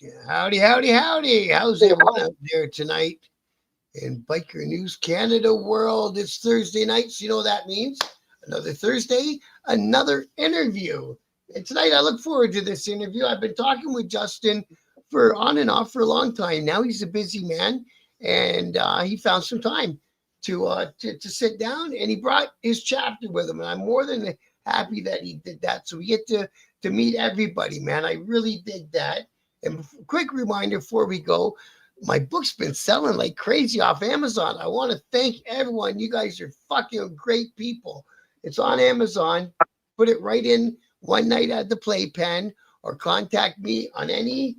Yeah, howdy, howdy, howdy. How's everyone out there tonight in Biker News Canada world? It's Thursday night, so you know what that means. Another Thursday, another interview. And tonight I look forward to this interview. I've been talking with Justin for on and off for a long time. Now he's a busy man, and he found some time to sit down, and he brought his chapter with him. And I'm more than happy that he did that. So we get to meet everybody, man. I really dig that. And quick reminder before we go, my book's been selling like crazy off Amazon. I want to thank everyone. You guys are fucking great people. It's on Amazon. Put it right in one night at the playpen, or contact me on any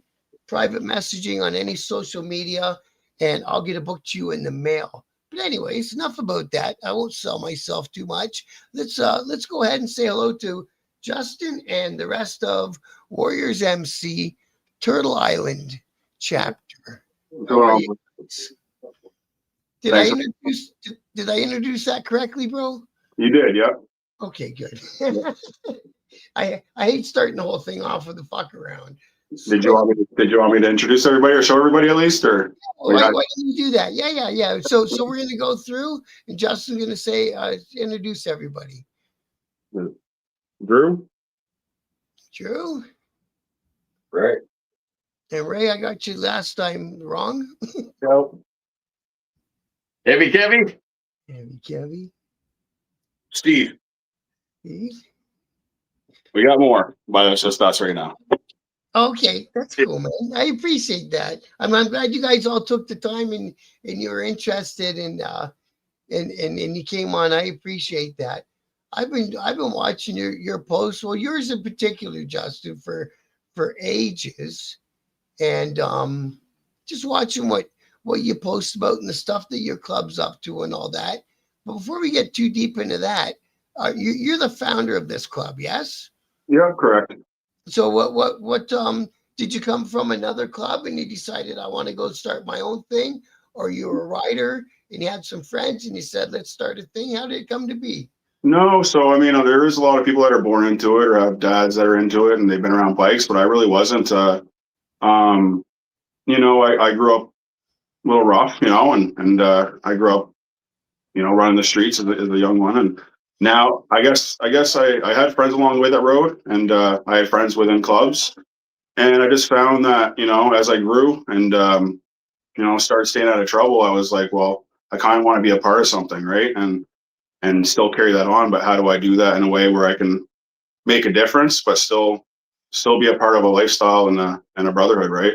private messaging on any social media, and I'll get a book to you in the mail. But anyways, enough about that. I won't sell myself too much. Let's go ahead and say hello to Justin and the rest of Warriors MC Turtle Island chapter. How are you? Did I introduce that correctly, bro? You did, yeah. Okay, good. I hate starting the whole thing off with a fuck around. So, did you want me to introduce everybody or show everybody at least, or why don't you do that? Yeah. So we're gonna go through, and Justin's gonna say introduce everybody. Drew. Right. And Ray, I got you last time wrong. No. Heavy Kevy. Steve. Steve. We got more, but it's just us right now. Okay, that's cool, man. I appreciate that. I'm glad you guys all took the time and you were interested and you came on. I appreciate that. I've been watching your posts. Well, yours in particular, Justin, for ages, and just watching what you post about and the stuff that your club's up to and all that. But before we get too deep into that, you're the founder of this club, yes? Yeah, correct. So what did you come from another club and you decided I want to go start my own thing, or you were a rider and you had some friends and you said let's start a thing? How did it come to be? No, so I mean, there is a lot of people that are born into it or have dads that are into it and they've been around bikes, but I really wasn't. I grew up a little rough, and I grew up, running the streets as a young one, and now I guess I had friends along the way that rode, and I had friends within clubs, and I just found that as I grew and started staying out of trouble, I was like, well, I kind of want to be a part of something, right? And still carry that on, but how do I do that in a way where I can make a difference, but still be a part of a lifestyle and a brotherhood, right?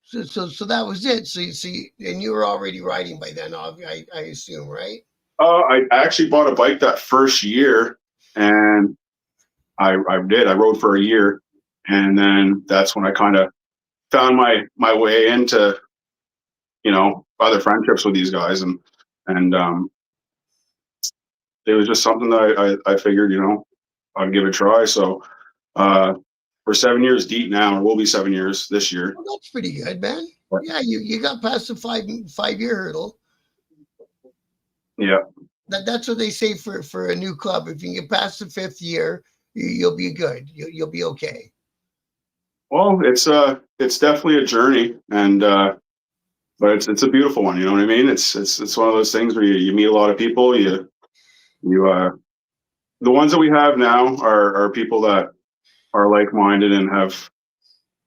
So that was it. So and you were already riding by then, I assume, right? I actually bought a bike that first year, and I rode for a year, and then that's when I kind of found my way into other friendships with these guys, and it was just something that I figured I'd give it a try. So we're 7 years deep now, or we'll be 7 years this year. Well, that's pretty good, man. Yeah, you got past the 5-year hurdle. Yeah. That's what they say for a new club. If you can get past the 5th year, you'll be good. You'll be okay. Well, it's definitely a journey, and but it's a beautiful one. You know what I mean? It's one of those things where you meet a lot of people. The ones that we have now are people that are like-minded and have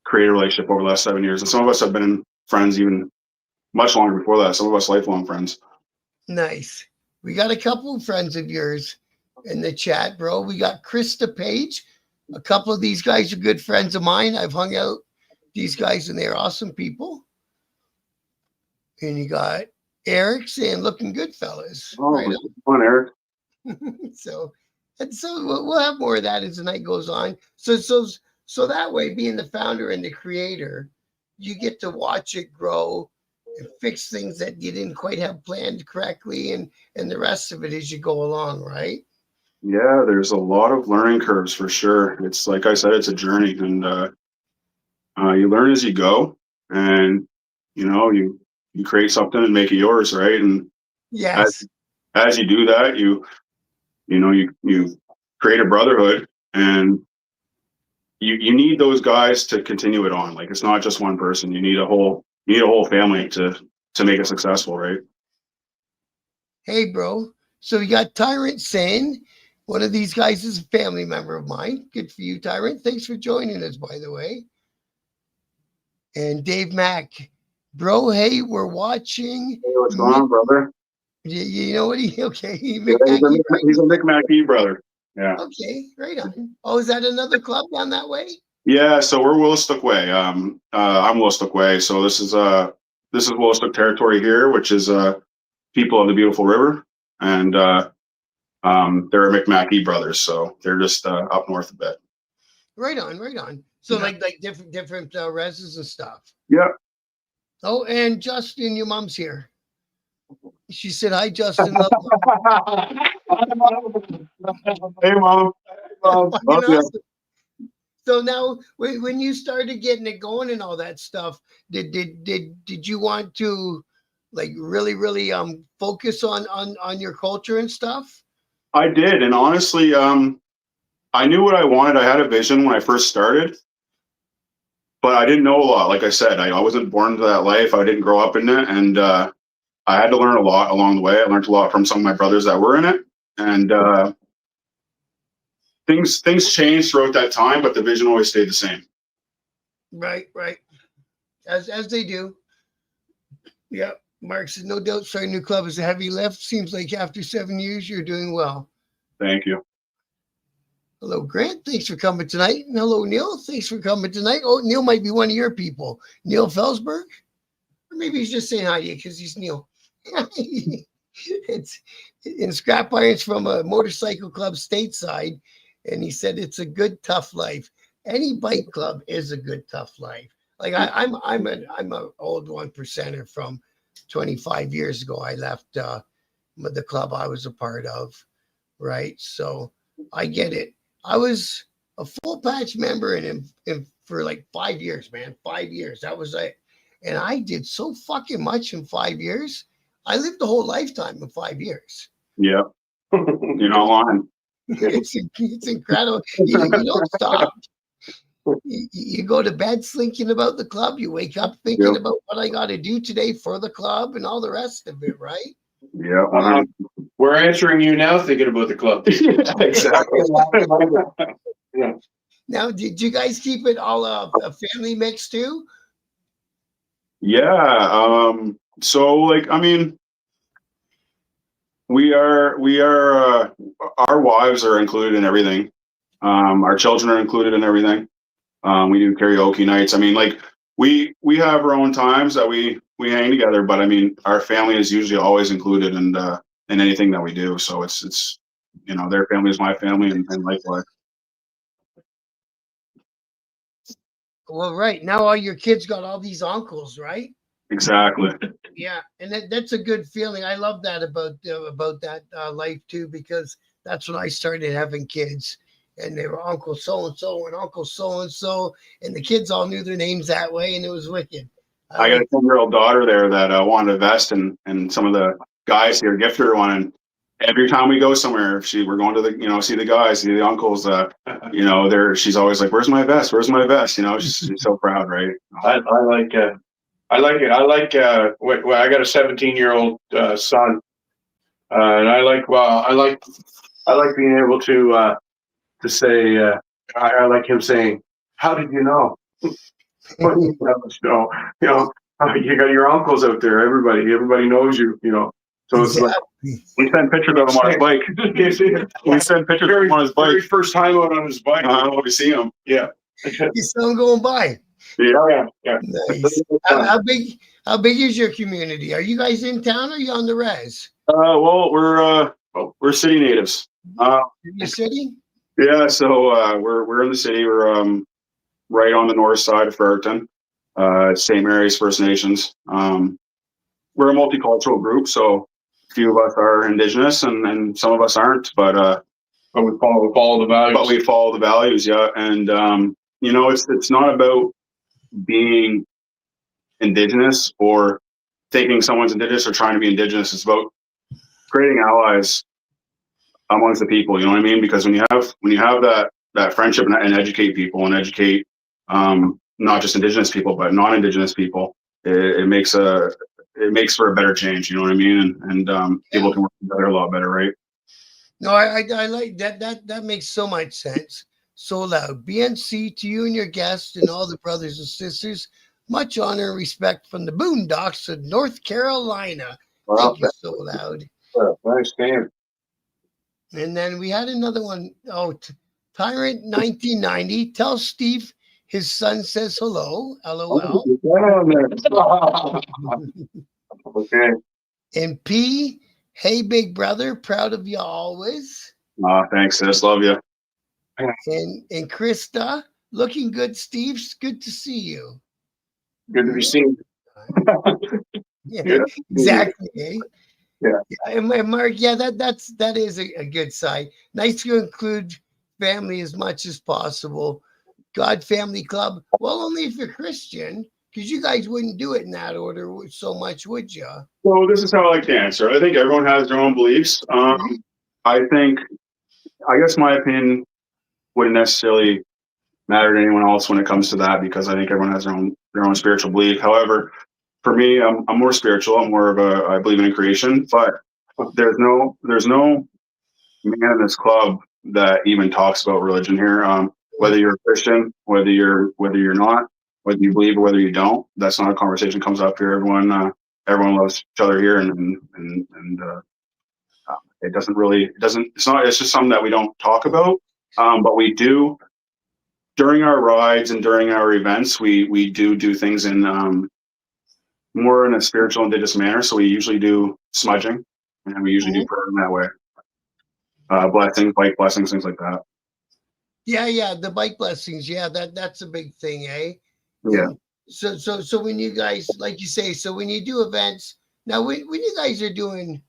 created a relationship over the last 7 years, and some of us have been friends even much longer before that. Some of us lifelong friends. Nice. We got a couple of friends of yours in the chat, bro. We got Krista Page. A couple of these guys are good friends of mine. I've hung out these guys and they're awesome people. And you got Eric saying looking good, fellas. Oh, right on, Eric. So we'll have more of that as the night goes on. So that way, being the founder and the creator, you get to watch it grow and fix things that you didn't quite have planned correctly, and the rest of it as you go along, right? Yeah, there's a lot of learning curves for sure. It's like I said, it's a journey, and you learn as you go, and you create something and make it yours, right? And yes, as you do that, you create a brotherhood, and you need those guys to continue it on. Like, it's not just one person. You need a whole family to make it successful, right? Hey, bro. So you got Tyrant saying one of these guys is a family member of mine. Good for you, Tyrant. Thanks for joining us, by the way. And Dave Mack, bro, hey, we're watching. Hey, what's going on, brother? You know what okay. Yeah, he's a Mick Mackey brother. Yeah. Okay, right on. Oh, is that another club down that way? Yeah, so we're Willistook Way. I'm Willistook Way. So this is Willistook territory here, which is people of the beautiful river, and they're McMackey brothers, so they're just up north a bit. Right on, right on. So Yeah. like different reses and stuff. Yeah. Oh, and Justin, your mom's here. She said, "Hi, Justin." Hey, mom. Love you. So now, when you started getting it going and all that stuff, did you want to like really focus on your culture and stuff? I did, and honestly, I knew what I wanted. I had a vision when I first started, but I didn't know a lot. Like I said, I wasn't born into that life. I didn't grow up in it, and I had to learn a lot along the way. I learned a lot from some of my brothers that were in it, and things changed throughout that time, but the vision always stayed the same. Right, as they do. Yeah, Mark says, no doubt starting a new club is a heavy lift. Seems like after 7 years, you're doing well. Thank you. Hello, Grant. Thanks for coming tonight. And hello, Neil. Thanks for coming tonight. Oh, Neil might be one of your people. Neil Felsberg? Or maybe he's just saying hi to you because he's Neil. It's in Scrap Irons from a motorcycle club stateside. And he said it's a good, tough life. Any bike club is a good, tough life. Like I'm an old 1%er from 25 years ago. I left the club I was a part of, right? So I get it. I was a full patch member in for like 5 years, man. 5 years. That was it. And I did so fucking much in 5 years. I lived a whole lifetime in 5 years. Yeah. You're not lying. It's incredible. You don't stop. You go to bed thinking about the club. You wake up thinking about what I got to do today for the club and all the rest of it, right? Yeah. We're answering you now, thinking about the club. Yeah, exactly. Yeah. Now, did you guys keep it all a family mix too? Yeah. So, like, I mean, we are our wives are included in everything. Our children are included in everything. We do karaoke nights. I mean, like, we have our own times that we hang together, but I mean, our family is usually always included in anything that we do. So it's their family is my family, and likewise. Well, right now all your kids got all these uncles, right? Exactly. Yeah, and that's a good feeling. I love that about that life too, because that's when I started having kids, and they were Uncle so and so and Uncle so and so, and the kids all knew their names that way, and it was wicked. I got a 10-year-old daughter there that wanted to invest in some of the guys here, gift her one, and every time we go somewhere, we're going to the see the guys, see the uncles. She's always like, "Where's my vest? Where's my vest?" She's so proud, right? I like it. I like I got a 17-year-old son, and I like being able to say I like him saying, "How did you know?" You got your uncles out there. Everybody knows you. So it's like we send pictures of him on his bike. We send pictures of him on his bike. Very first time out on his bike. We see him. Yeah. You saw him going by. Yeah. Nice. How big is your community? Are you guys in town or are you on the res? Well, we're city natives. In the city? Yeah, so we're in the city. We're right on the north side of Fredericton, St. Mary's First Nations. We're a multicultural group, so a few of us are Indigenous and some of us aren't, but we follow the values. But we follow the values, yeah. And it's not about being Indigenous or thinking someone's Indigenous or trying to be Indigenous. It's about creating allies amongst the people. You know what I mean? Because when you have that friendship and educate people and educate not just Indigenous people but non-Indigenous people. It makes for a better change. You know what I mean? And people can work together a lot better, right? No, I like that. That makes so much sense. So loud. BNC to you and your guests and all the brothers and sisters. Much honor and respect from the boondocks of North Carolina. Well, Thank you, so loud. nice name. And then we had another one. Oh, Tyrant 1990. Tell Steve his son says hello. LOL. Okay. And P. Hey, big brother. Proud of you always. Thanks, sis. Love you. And Krista. Looking good, Steve. It's good to see you. Good to be seen. Yeah, Yeah. exactly. Eh? Yeah. And Mark, yeah, that is a good side. Nice to include family as much as possible. God Family Club. Well, only if you're Christian, because you guys wouldn't do it in that order so much, would you? So this is how I like to answer. I think everyone has their own beliefs. I guess my opinion wouldn't necessarily matter to anyone else when it comes to that, because I think everyone has their own spiritual belief. However, for me, I'm more spiritual. I'm more of I believe in creation, but there's no man in this club that even talks about religion here. Whether you're a Christian, whether you're not, whether you believe or whether you don't, that's not a conversation that comes up here. Everyone loves each other here, and it's just something that we don't talk about. But we do during our rides and during our events. We do things in more in a spiritual Indigenous manner. So we usually do smudging, and we usually do prayer in that way. Blessings, bike blessings, things like that. Yeah, the bike blessings. Yeah, that's a big thing, eh? Yeah. And so when you guys, like you say, so when you do events, now when you guys are doing,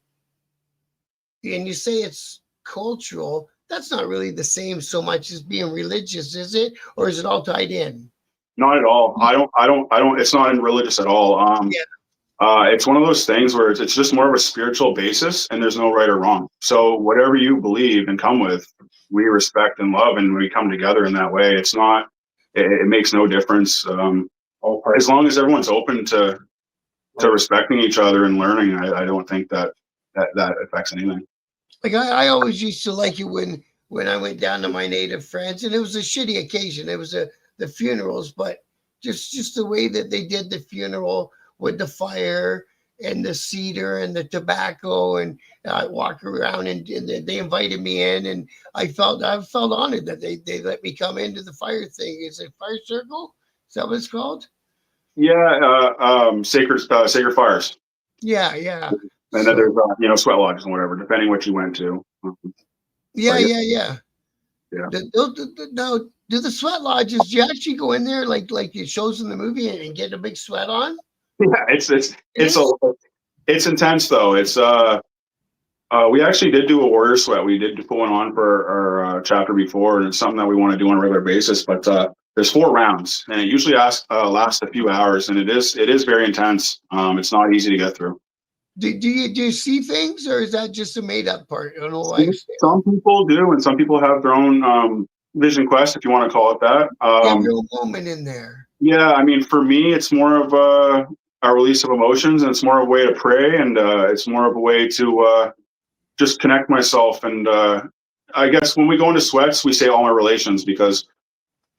and you say it's cultural, that's not really the same so much as being religious, is it? Or is it all tied in? Not at all. I don't. It's not religious at all. It's one of those things where it's just more of a spiritual basis, and there's no right or wrong. So whatever you believe and come with, we respect and love, and we come together in that way. It's not. It makes no difference. As long as everyone's open to respecting each other and learning, I don't think that affects anything. Like I always used to like it when I went down to my native France, and it was a shitty occasion. It was the funerals, but just the way that they did the funeral with the fire and the cedar and the tobacco, and I walk around and they invited me in, and I felt honored that they let me come into the fire thing. Is it fire circle? Is that what it's called? Yeah, sacred fires. Yeah. And then there's sweat lodges and whatever, depending what you went to. Yeah. Yeah. Now, do the sweat lodges? Do you actually go in there like it shows in the movie and get a big sweat on? Yeah, it's intense though. It's we actually did do a warrior sweat. We did put one on for our chapter before, and it's something that we want to do on a regular basis. But there's 4 rounds, and it usually lasts a few hours, and it is very intense. It's not easy to get through. Do you see things, or is that just a made up part? I don't know why. Some people do, and some people have their own vision quest, if you want to call it that. Real moment in there. Yeah, I mean, for me, it's more of a release of emotions, and it's more of a way to pray, and it's more of a way to just connect myself. And I guess when we go into sweats, we say all my relations, because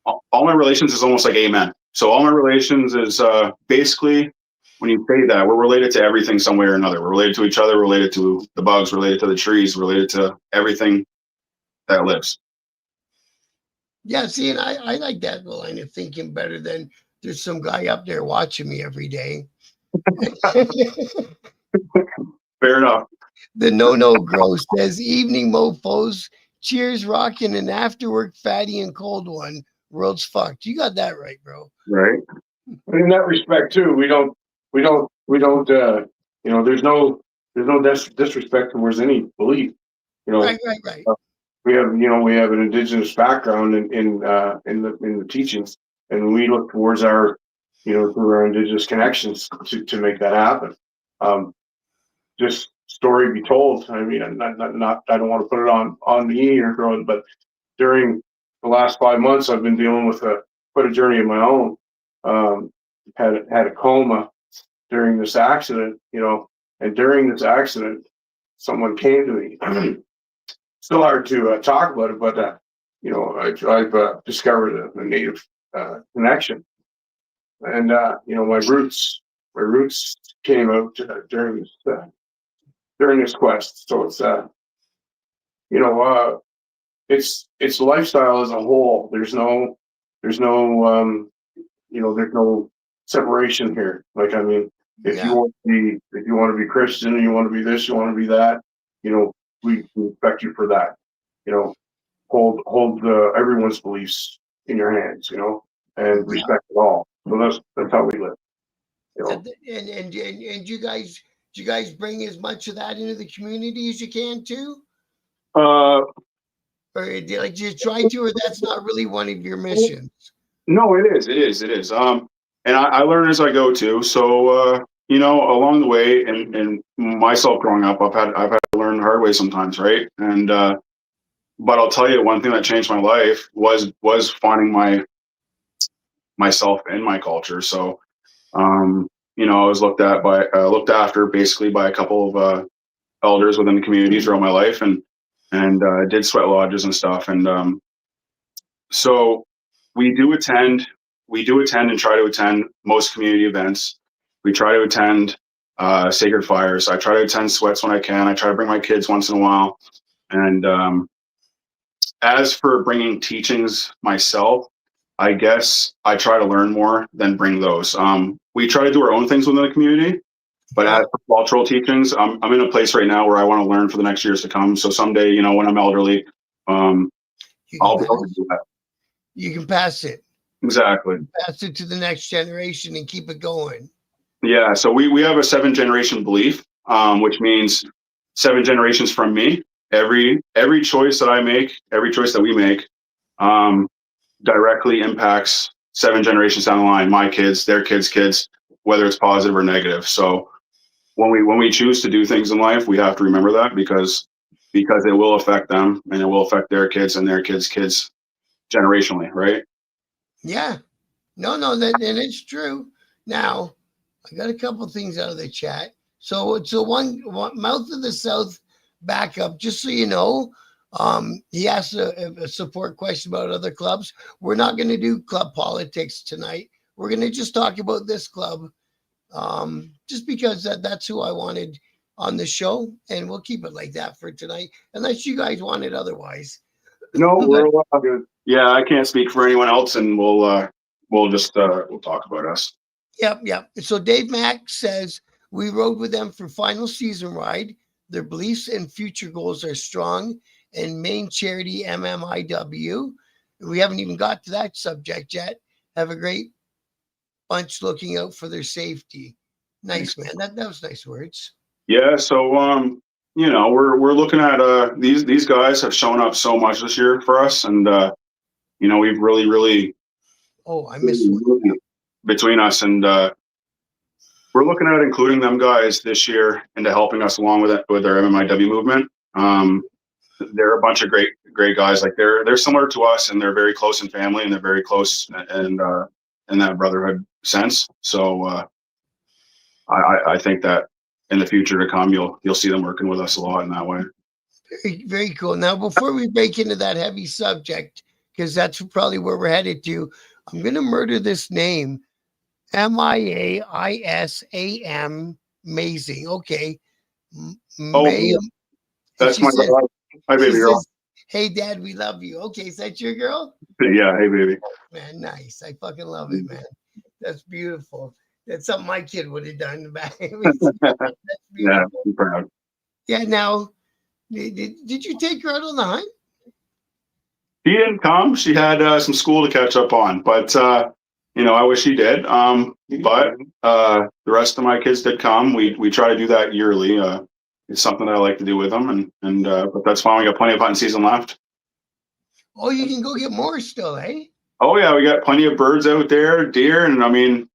all my relations is almost like amen. So all my relations is basically, when you say that, we're related to everything some way or another. We're related to each other, related to the bugs, related to the trees, related to everything that lives. Yeah, see, and I like that line of thinking better than there's some guy up there watching me every day. Fair enough. The No Grow says, evening mofos, cheers, rocking an after work fatty and cold one. World's fucked. You got that right, bro. Right. But in that respect too, we don't there's no disrespect towards any belief. Right. We have an Indigenous background in the teachings, and we look towards our through our Indigenous connections to make that happen. Just story be told. I mean, not I don't want to put it on me or but during the last 5 months, I've been dealing with quite a journey of my own. Had a coma during this accident, and during this accident, someone came to me. Still hard to talk about it, but I've discovered a native connection, and my roots came out during this quest. So it's lifestyle as a whole. There's no separation here. Like, I mean, if you want to be Christian, and you want to be this, you want to be that, we respect you for that. Hold everyone's beliefs in your hands, and respect it all. So that's how we live. And you guys bring as much of that into the community as you can too? Uh, Or like you try to, or that's not really one of your missions? No, it is. And I learn as I go too. So, along the way, and myself growing up, I've had to learn the hard way sometimes, right? And but I'll tell you, one thing that changed my life was finding myself in my culture. So, I was looked after basically by a couple of elders within the community throughout my life, and did sweat lodges and stuff. And so we do attend and try to attend most community events. We try to attend sacred fires. I try to attend sweats when I can. I try to bring my kids once in a while. And as for bringing teachings myself, I guess I try to learn more than bring those. We try to do our own things within the community, but as for cultural teachings, I'm in a place right now where I want to learn for the next years to come. So someday, when I'm elderly, I'll be able to do that. You can pass it. Exactly. Pass it to the next generation and keep it going. Yeah. So we have a 7-generation belief, which means 7 generations from me. Every choice that I make, every choice that we make, directly impacts 7 generations down the line. My kids, their kids, whether it's positive or negative. So when we choose to do things in life, we have to remember that because it will affect them and it will affect their kids and their kids generationally, right? Yeah. No, that and it's true. Now, I got a couple things out of the chat. So one Mouth of the South backup, just so you know. He asked a support question about other clubs. We're not going to do club politics tonight. We're going to just talk about this club, just because that's who I wanted on the show, and we'll keep it like that for tonight, unless you guys want it otherwise. No, we're all good. Yeah, I can't speak for anyone else, and we'll just we'll talk about us. Yep. So Dave Mack says we rode with them for final season ride. Their beliefs and future goals are strong. And main charity MMIW. We haven't even got to that subject yet. Have a great bunch looking out for their safety. Nice, man. That was nice words. Yeah. So we're looking at these guys have shown up so much this year for us, and we've really I missed one. Between us, and we're looking at including them guys this year into helping us along with our MMIW movement. They're a bunch of great guys. Like they're similar to us, and they're very close in family, and they're very close and in that brotherhood sense. So I think that in the future to come, you'll see them working with us a lot in that way. Very, very cool. Now, before we break into that heavy subject, because that's probably where we're headed to, I'm going to murder this name. MIAISAM. Amazing. Okay. That's my girl. Hi, baby girl. Says, hey, Dad, we love you. Okay, is that your girl? Yeah. Hey, baby. Man, nice. I fucking love it, man. That's beautiful. That's something my kid would have done back. That's beautiful. Yeah, I'm proud. Yeah. Now, did you take her out on the hunt? She didn't come. She had some school to catch up on, but I wish she did. But the rest of my kids did come. We try to do that yearly. It's something that I like to do with them, and but that's fine. We got plenty of hunting season left. Oh, you can go get more still, eh? Oh yeah, we got plenty of birds out there, deer, and I mean,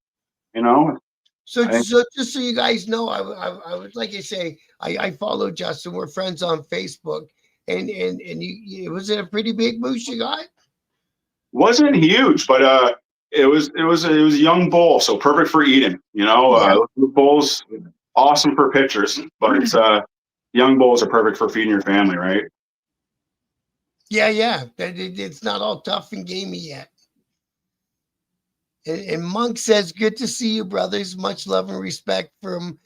So just so you guys know, I would like to say I follow Justin. We're friends on Facebook, and you was it a pretty big moose you got? Wasn't huge, but it was a young bull, so perfect for eating. Yeah. Bulls awesome for pictures, but it's young bulls are perfect for feeding your family, right? Yeah. It's not all tough and gamey yet. And Monk says, "Good to see you, brothers. Much love and respect from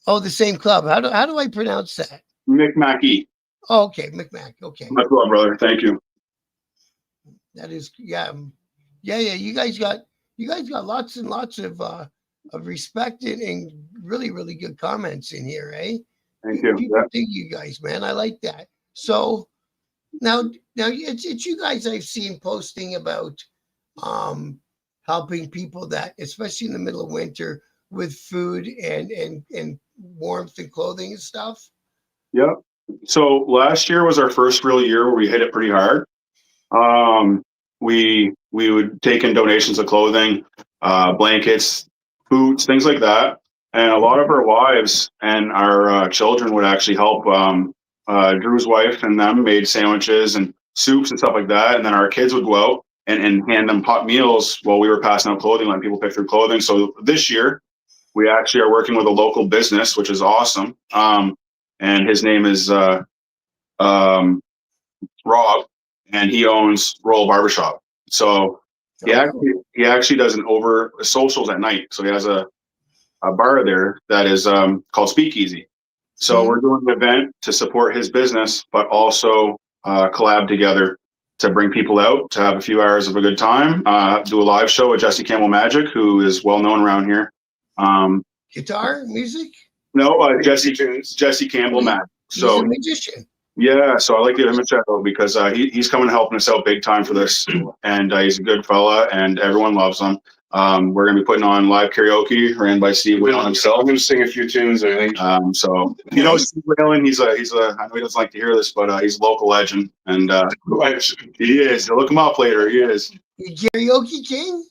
the same club. How do I pronounce that? Mick Mackey, Oh, okay, McMack. Okay, much love, brother. Thank you. that is yeah. You guys got lots and lots of respect and really good comments in here, eh? Thank you. People dig you guys, man. I like that. So now it's you guys I've seen posting about um helping people that especially in the middle of winter with food and warmth and clothing and stuff. Yep. So last year was our first real year where we hit it pretty hard. Um, we would take in donations of clothing, blankets, boots, things like that, and a lot of our wives and our children would actually help. Drew's wife and them made sandwiches and soups and stuff like that, and then our kids would go out and hand them hot meals while we were passing out clothing, letting people pick through clothing. So this year we actually are working with a local business, which is awesome. And his name is um, Rob, and he owns Royal Barbershop. So he actually does an over socials at night. So he has a bar there that is called Speakeasy. So we're doing an event to support his business, but also collab together to bring people out to have a few hours of a good time. Do a live show with Jesse Campbell Magic, who is well known around here. Guitar music. No, Jesse Campbell Magic. He's a So magician. yeah, so I like to give him a shout out because he's coming helping us out big time for this, and he's a good fella, and everyone loves him. We're gonna be putting on live karaoke ran by Steve Whalen himself. I'm gonna sing a few tunes, I think. So Steve Whalen, he's a I know he doesn't like to hear this, but he's a local legend, and he is. You'll look him up later. He is. Karaoke king.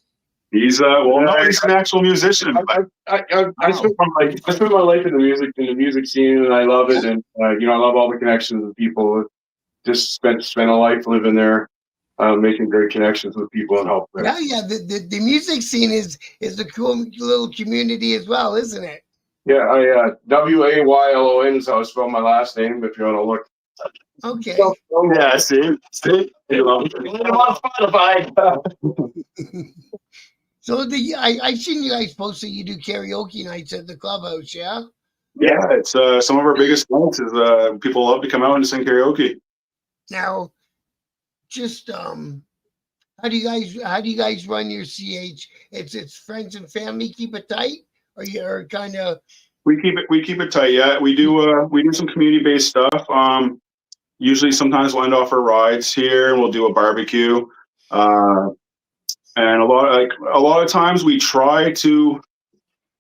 He's no, he's an actual musician. I spent my life in the music scene, and I love it. And I love all the connections with people. Just spent a life living there, making great connections with people and help them. Yeah. The music scene is a cool little community as well, isn't it? Yeah, Waylon is how I spell my last name. If you want to look. Okay. Yeah, see. On Spotify. So I've seen you guys post that you do karaoke nights at the clubhouse, yeah? Yeah, it's some of our biggest nights is people love to come out and sing karaoke. Now, just how do you guys run your CH? It's friends and family keep it tight, or you're kind of we keep it tight. Yeah, we do some community based stuff. Usually, sometimes we'll end off our rides here, and we'll do a barbecue. And a lot of times we try to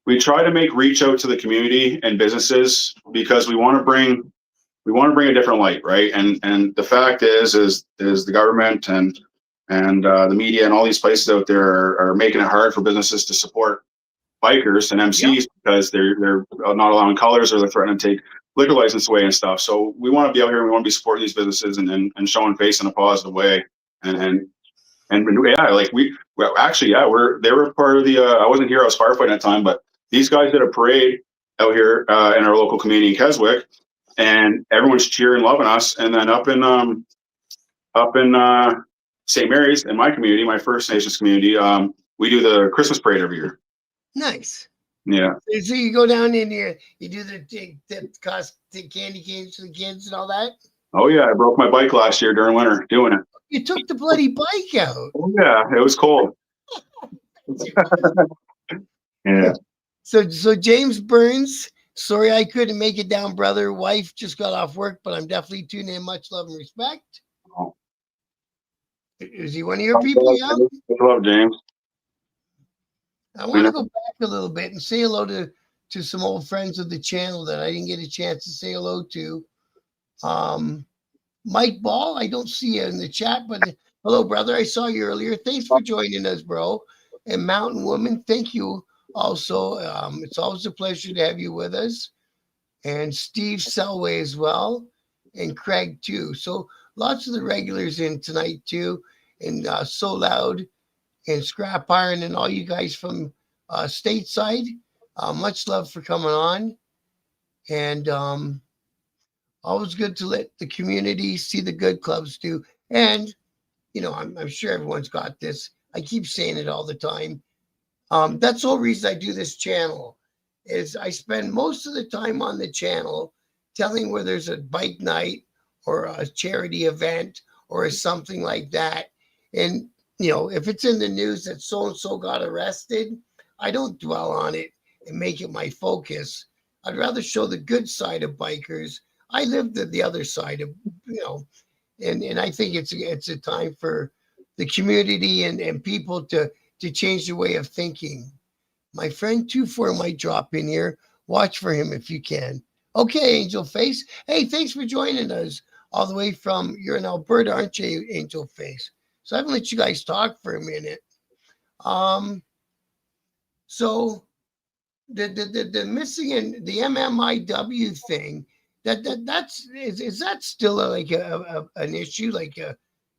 make reach out to the community and businesses because we want to bring a different light, right? And the fact is the government and the media and all these places out there are making it hard for businesses to support bikers and MCs because they're not allowing colors or they're threatening to take liquor license away and stuff. So we want to be out here. We want to be supporting these businesses and showing face in a positive way. And yeah, like they were part of the. I wasn't here. I was firefighting at the time, but these guys did a parade out here in our local community in Keswick, and everyone's cheering, loving us. And then up in St. Mary's in my community, my First Nations community, we do the Christmas parade every year. nice. Yeah. So you go down in here, you do the candy canes for the kids and all that. Oh yeah, I broke my bike last year during winter doing it. You took the bloody bike out. Oh yeah, it was cold. Yeah. So James Burns, sorry I couldn't make it down, brother. Wife just got off work, but I'm definitely tuning in. Much love and respect. Oh. Is he one of your people? Yeah. I love James. I want to go back a little bit and say hello to some old friends of the channel that I didn't get a chance to say hello to. Mike Ball, I don't see you in the chat, but hello, brother. I saw you earlier. Thanks for joining us, bro. And Mountain Woman, thank you also. It's always a pleasure to have you with us. And Steve Selway as well. And Craig too. So lots of the regulars in tonight too. and So Loud and Scrap Iron and all you guys from stateside. Much love for coming on. And always good to let the community see the good clubs do. And, I'm sure everyone's got this. I keep saying it all the time. That's the whole reason I do this channel is I spend most of the time on the channel telling where there's a bike night or a charity event or something like that. And, if it's in the news that so-and-so got arrested, I don't dwell on it and make it my focus. I'd rather show the good side of bikers. I lived the other side of, and I think it's a time for the community and people to change the way of thinking. My friend 24 might drop in here. Watch for him if you can. Okay, Angel Face. Hey, thanks for joining us all the way from, you're in Alberta, aren't you, Angel Face? So I haven't let you guys talk for a minute. So the missing in the MMIW thing, is that still like an issue? Like,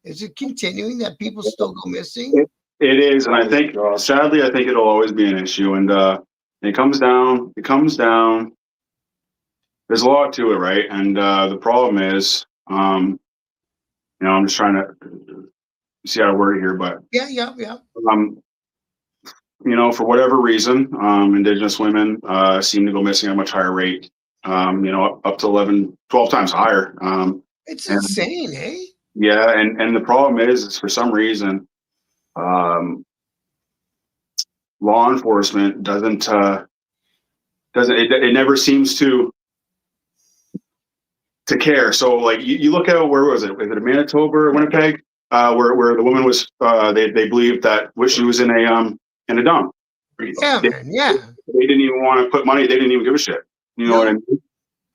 is it continuing that people still go missing? It is, and I think sadly, I think it'll always be an issue. And it comes down. There's a lot to it, right? And the problem is, I'm just trying to see how to word it here, but Yeah. for whatever reason, Indigenous women seem to go missing at a much higher rate. Up to 11, 12 times higher. It's insane, eh? Yeah, and the problem is for some reason, law enforcement doesn't it never seems to care. So like you look at, where was it? Was it Manitoba or Winnipeg? Where the woman was, they believed that she was in a dump. Yeah, man. Yeah. They didn't even want to put money. They didn't even give a shit. You know what I mean?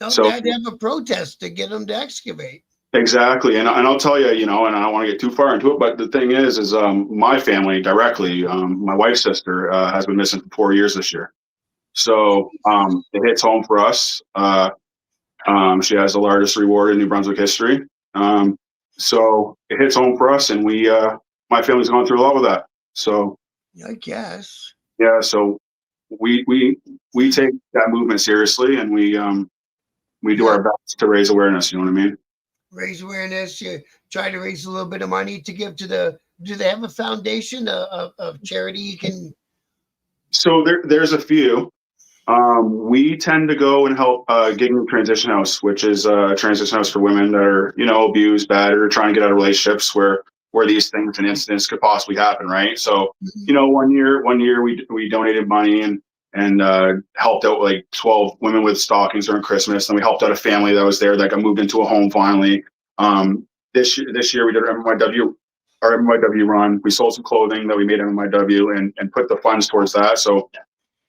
No, so, they had to have a protest to get them to excavate. Exactly. And I'll tell you, and I don't want to get too far into it, but the thing is my family directly, my wife's sister has been missing for 4 years this year. So it hits home for us. She has the largest reward in New Brunswick history. So it hits home for us, and my family's gone through a lot with that. So I guess. Yeah. So we take that movement seriously, and we do our best to raise awareness. You know what I mean? Raise awareness. You try to raise a little bit of money to give to do they have a foundation of charity you can? So there's a few. We tend to go and help Giggle Transition House, which is a transition house for women that are, abused, battered, or trying to get out of relationships where these things and incidents could possibly happen, right? So, one year we donated money and helped out like 12 women with stockings during Christmas, and we helped out a family that was there that got moved into a home finally. This year we did our MMIW run. We sold some clothing that we made MMIW and put the funds towards that. So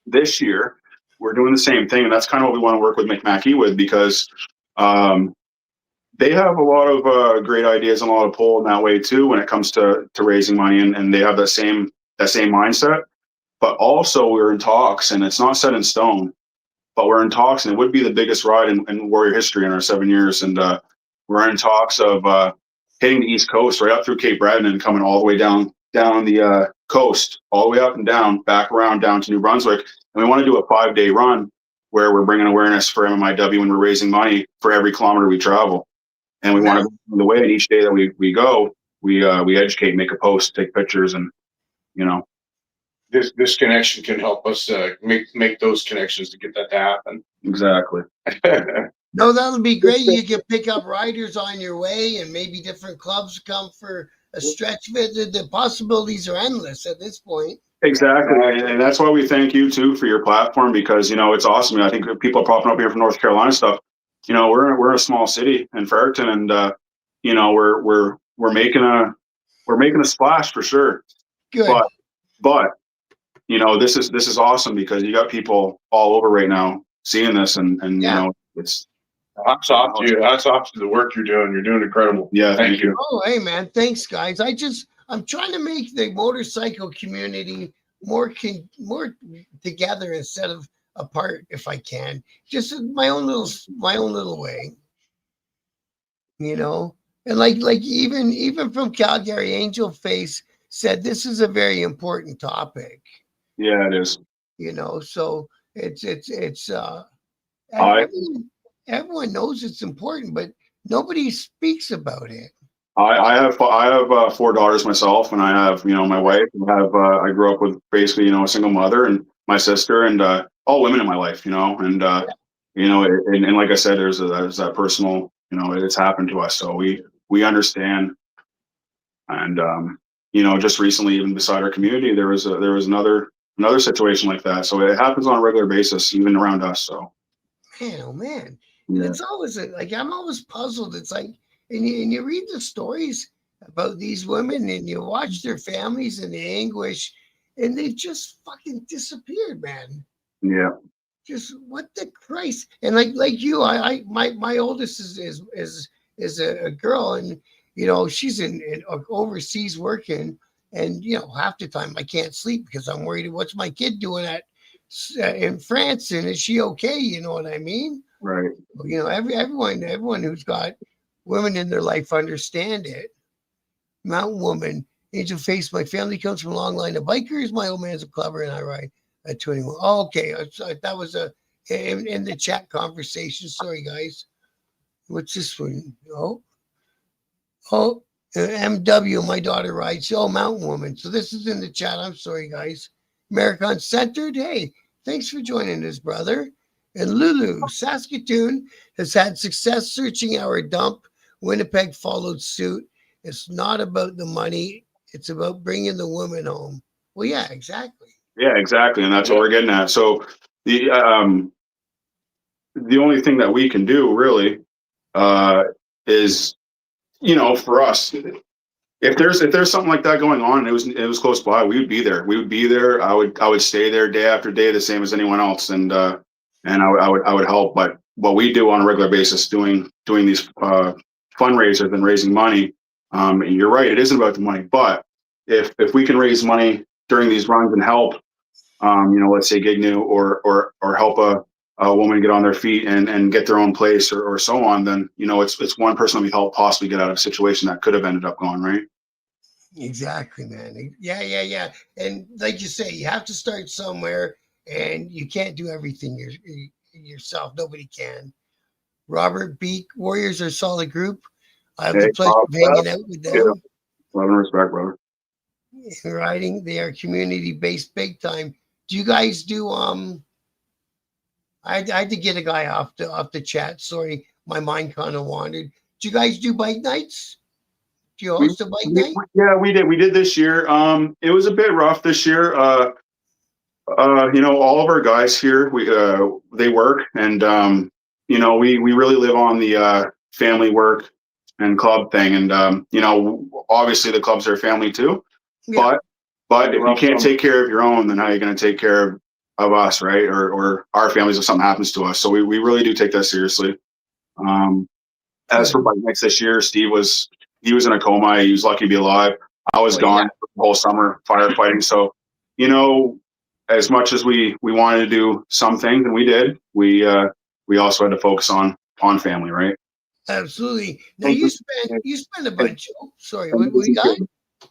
this year we're doing the same thing, and that's kind of what we want to work with McMackey with, because they have a lot of great ideas and a lot of pull in that way too when it comes to raising money, and they have that same mindset. But also we're in talks, and it's not set in stone, but we're in talks, and it would be the biggest ride in Warrior history in our 7 years. And we're in talks of hitting the East Coast right up through Cape Breton and coming all the way down the coast, all the way up and down, back around down to New Brunswick. And we want to do a 5-day run where we're bringing awareness for MMIW, and we're raising money for every kilometer we travel. And we want to, the way, and each day that we go, we educate, make a post, take pictures, and this connection can help us make those connections to get that to happen. Exactly. No, that'll be great. You can pick up riders on your way, and maybe different clubs come for a stretch of it. The possibilities are endless at this point. Exactly. And that's why we thank you too for your platform, because it's awesome. I think people are popping up here from North Carolina stuff. We're a small city in Fredericton, and we're making a splash for sure. Good. But this is awesome, because you got people all over right now seeing this, and it's hats off to you. Hats off to the work you're doing. You're doing incredible. Yeah, thank you. Oh, hey man, thanks guys. I'm trying to make the motorcycle community more together instead of apart, if I can. Just my own little way. And like even from Calgary, Angel Face said this is a very important topic. Yeah, it is. So it's I everyone knows it's important, but nobody speaks about it. I have 4 daughters myself, and I have my wife. I grew up with basically a single mother and my sister, and all women in my life, and and like I said, there's that personal, it's happened to us, so we understand. And just recently, even beside our community, there was another situation like that. So it happens on a regular basis, even around us. So Man, oh man. And yeah, it's always like I'm always puzzled. It's like and you read the stories about these women and you watch their families and the anguish, and they've just fucking disappeared, man. yeah, Just what the Christ. And like you, my oldest is a girl, and she's in overseas working, and half the time I can't sleep because I'm worried what's my kid doing in France, and is she okay? You know what I mean? right. Everyone who's got women in their life understand it. Mountain woman, angel face. My family comes from a long line of bikers. My old man's a clubber, and I ride at 21. Oh, okay, that was in the chat conversation. Sorry, guys. What's this one? Oh, MW. My daughter rides. Oh, mountain woman. So this is in the chat. I'm sorry, guys. American centered. Hey, thanks for joining us, brother. And Lulu, Saskatoon has had success searching our dump. Winnipeg followed suit. It's not about the money, it's about bringing the woman home. Well, yeah, exactly. Yeah, exactly, and that's what we're getting at. So the only thing that we can do really is for us. If there's something like that going on and it was close by, we would be there. We would be there. I would stay there day after day, the same as anyone else, and I would help. But what we do on a regular basis, doing these fundraisers and raising money, and you're right, it isn't about the money. But if we can raise money during these runs and help, let's say Gignu or help a woman get on their feet and get their own place or so on, then it's one person that we help possibly get out of a situation that could have ended up going right. Exactly, man. Yeah. And like you say, you have to start somewhere, and you can't do everything yourself. Nobody can. Robert Beek, Warriors are a solid group. I have the Hey, pleasure of hanging out with yeah, them. love and respect, brother. Riding, they are community based big time. Do you guys do I had to get a guy off the chat. Sorry, my mind kind of wandered. Do you guys do bike nights? Do you We, host a bike night? yeah, we did this year. It was a bit rough this year. All of our guys here, they work, and we really live on the family work and club thing, and obviously the clubs are family too. Yeah. But if you can't take care of your own, then how are you going to take care of us, right? Or our families if something happens to us. So we really do take that seriously. As for bike nights this year, he was in a coma. He was lucky to be alive. I was gone for the whole summer firefighting. So, as much as we wanted to do some things, and we did, we also had to focus on family, right? Absolutely. Now you spent a bunch. Oh, sorry, what you got?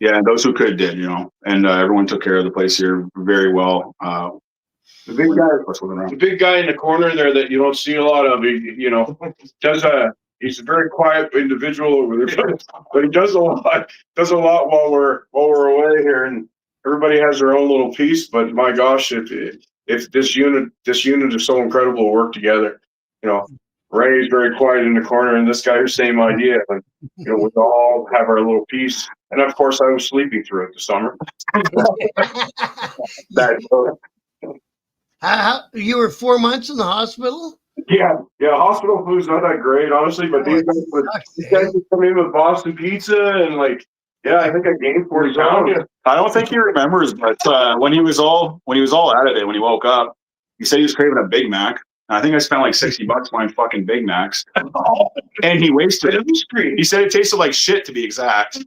Yeah, and those who could did, and everyone took care of the place here very well. The big guy in the corner there that you don't see a lot of, he's a very quiet individual over there, but he does a lot while we're away here, and everybody has their own little piece. But my gosh, if this unit is so incredible to work together, Ray's very quiet in the corner, and this guy who's same idea. But we all have our little piece, and of course, I was sleepy throughout the summer. How you were 4 months in the hospital? Yeah. Hospital food's not that great, honestly. But these guys would come in with Boston pizza and I think I gained 40 pounds. I don't think he remembers, but when he was all out of it, when he woke up, he said he was craving a Big Mac. And I think I spent like $60 buying fucking Big Macs, and he wasted it. He said it tasted like shit, to be exact.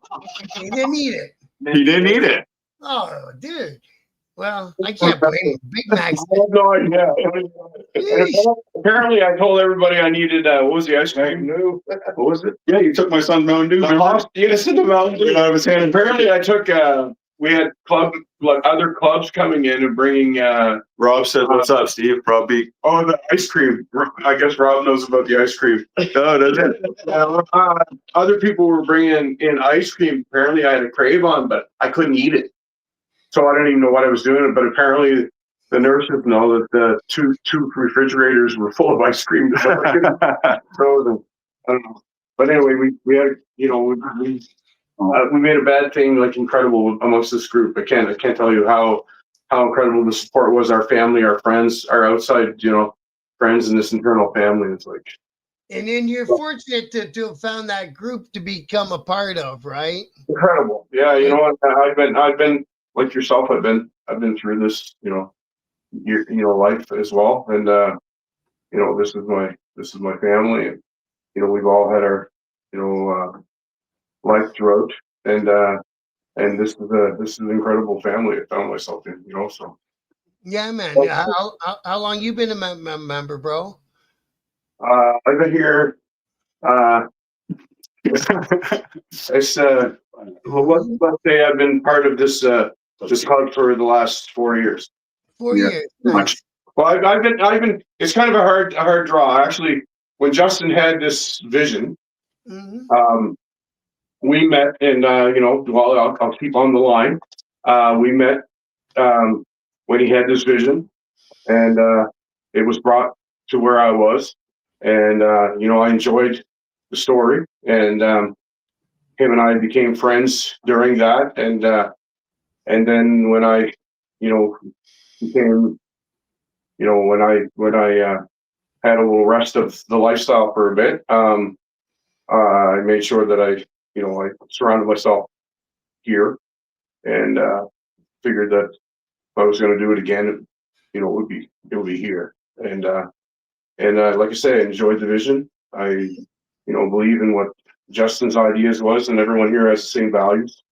He didn't eat it. He didn't eat it. Oh, dude. Well, I can't blame him. Big Mac's. No idea. And Yeesh. apparently, I told everybody I needed. What was the ice cream? No, what was it? Yeah, you took my son's Mountain Dew. Yes, the Mountain Dew. Out of his hand. Apparently, I took. We had other clubs coming in and bringing. Rob said, "What's up, Steve?" Rob B. Oh, the ice cream. I guess Rob knows about the ice cream. Oh, does it? Other people were bringing in ice cream. Apparently, I had a crave on, but I couldn't eat it. So I didn't even know what I was doing. But apparently, the nurses know that the two refrigerators were full of ice cream. So I couldn't throw them. I don't know. But anyway, we had, you know, we made a bad thing like incredible amongst this group. I can't tell you how incredible the support was. Our family, our friends, our outside, you know, friends, and this internal family. It's like. And then you're fortunate to have found that group to become a part of, right? Incredible. Yeah, you know what? I've been like yourself. I've been through this, you know, life as well. And you know, this is my family, and you know, we've all had our, you know, life throughout, and this is an incredible family I found myself in, you know. So Yeah, man. How long you been a member, bro? I've been here. It's let's say I've been part of this club for the last 4 years. 4 years. Nice. Well, I've been. It's kind of a hard draw. Actually, when Justin had this vision, Mm-hmm. we met, and you know, well, I'll keep on the line. We met when he had this vision, and it was brought to where I was, and you know, I enjoyed the story, and him and I became friends during that, and then when I, you know, became, you know, when I had a little rest of the lifestyle for a bit, I made sure that I, you know, I surrounded myself here, and figured that if I was going to do it again, you know, it would be here, and like I say, I enjoyed the vision. I, you know, believe in what Justin's ideas was, and everyone here has the same values.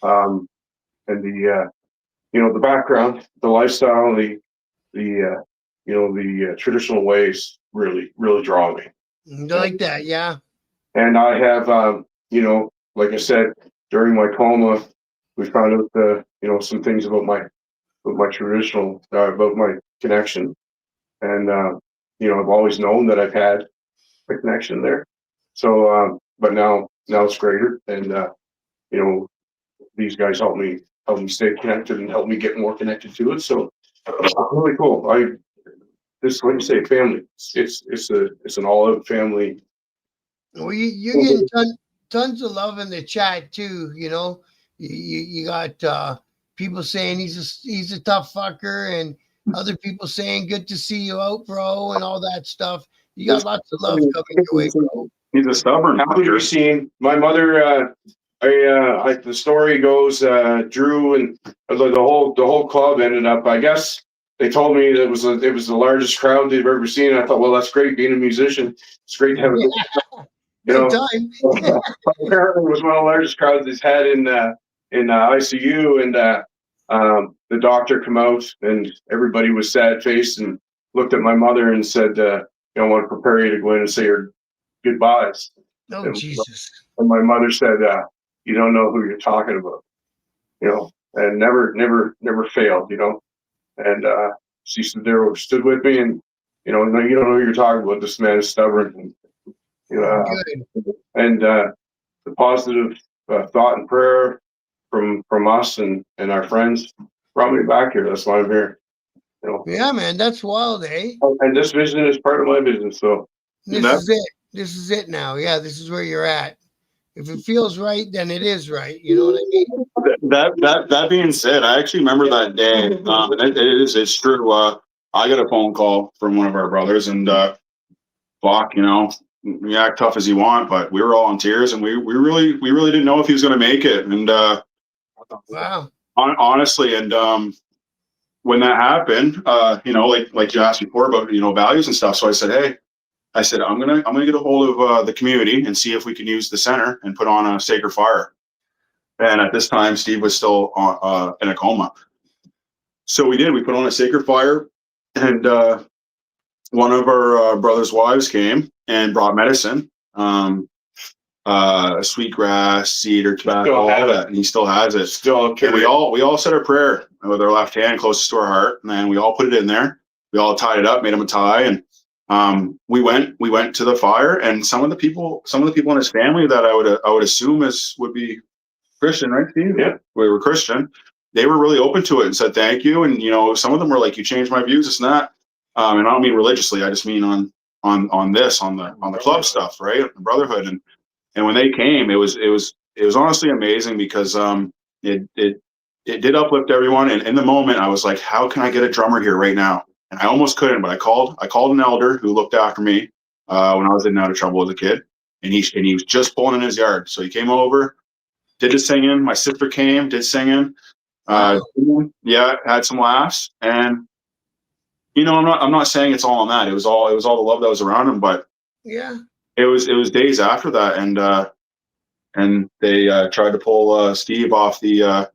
And the you know, the background, the lifestyle, the you know, the traditional ways really draw me. You like that, yeah. And I have, you know, like I said, during my coma, we found out you know, some things about my traditional, about my connection, and you know, I've always known that I've had a connection there. So, but now it's greater, and you know, these guys help me stay connected and help me get more connected to it. So, really cool. This, like you say, family. It's an all out family. Well, you're getting tons of love in the chat too. You know, you got people saying he's a tough fucker, and other people saying good to see you out, bro, and all that stuff. You got lots of love coming your way, bro. He's a stubborn. Happy to be seen. My mother. The story goes, Drew and the whole club ended up. I guess they told me that it was the largest crowd they've ever seen. I thought, well, that's great. Being a musician, it's great to have a, you know. Time. Apparently, it was one of the largest crowds they've had in ICU, and the doctor come out, and everybody was sad faced and looked at my mother and said, I want to prepare you to go in and say your goodbyes. Oh, and, Jesus. And my mother said, you don't know who you're talking about, you know, and never failed, you know. And she stood with me, and you know, you don't know who you're talking about. This man is stubborn, and you know, and the positive thought and prayer from us and our friends brought me back here. That's why I'm here. You know. Yeah, man, that's wild, eh? And this vision is part of my vision. So this is it. This is it now. Yeah, this is where you're at. If it feels right, then it is right. You know what I mean? That being said, I actually remember that day. It's true. I got a phone call from one of our brothers, and fuck, you know, you act tough as you want, but we were all in tears, and we really didn't know if he was going to make it. And wow. Honestly, and when that happened, you know, like you asked before about, you know, values and stuff. So I said, hey. I said, I'm gonna get a hold of the community and see if we can use the center and put on a sacred fire. And at this time, Steve was still in a coma. So we did. We put on a sacred fire, and one of our brother's wives came and brought medicine, sweetgrass, cedar, tobacco, all that, and he still has it. Still, And we all said a prayer with our left hand closest to our heart, and then we all put it in there. We all tied it up, made him a tie, and we went to the fire. And some of the people in his family that I would assume would be Christian, right, Steve? Yeah, we were Christian. They were really open to it and said thank you. And some of them were like, "You changed my views." It's not, and I don't mean religiously. I just mean on the club stuff, right? The brotherhood. And when they came, it was honestly amazing because it did uplift everyone. And in the moment, I was like, how can I get a drummer here right now? And I almost couldn't, but I called an elder who looked after me when I was in and out of trouble as a kid, and he was just pulling in his yard. So he came over, did the singing. My sister came, did singing. Yeah, had some laughs, and I'm not saying it's all on that. It was all the love that was around him, but Yeah. it was days after that, and they tried to pull Steve off the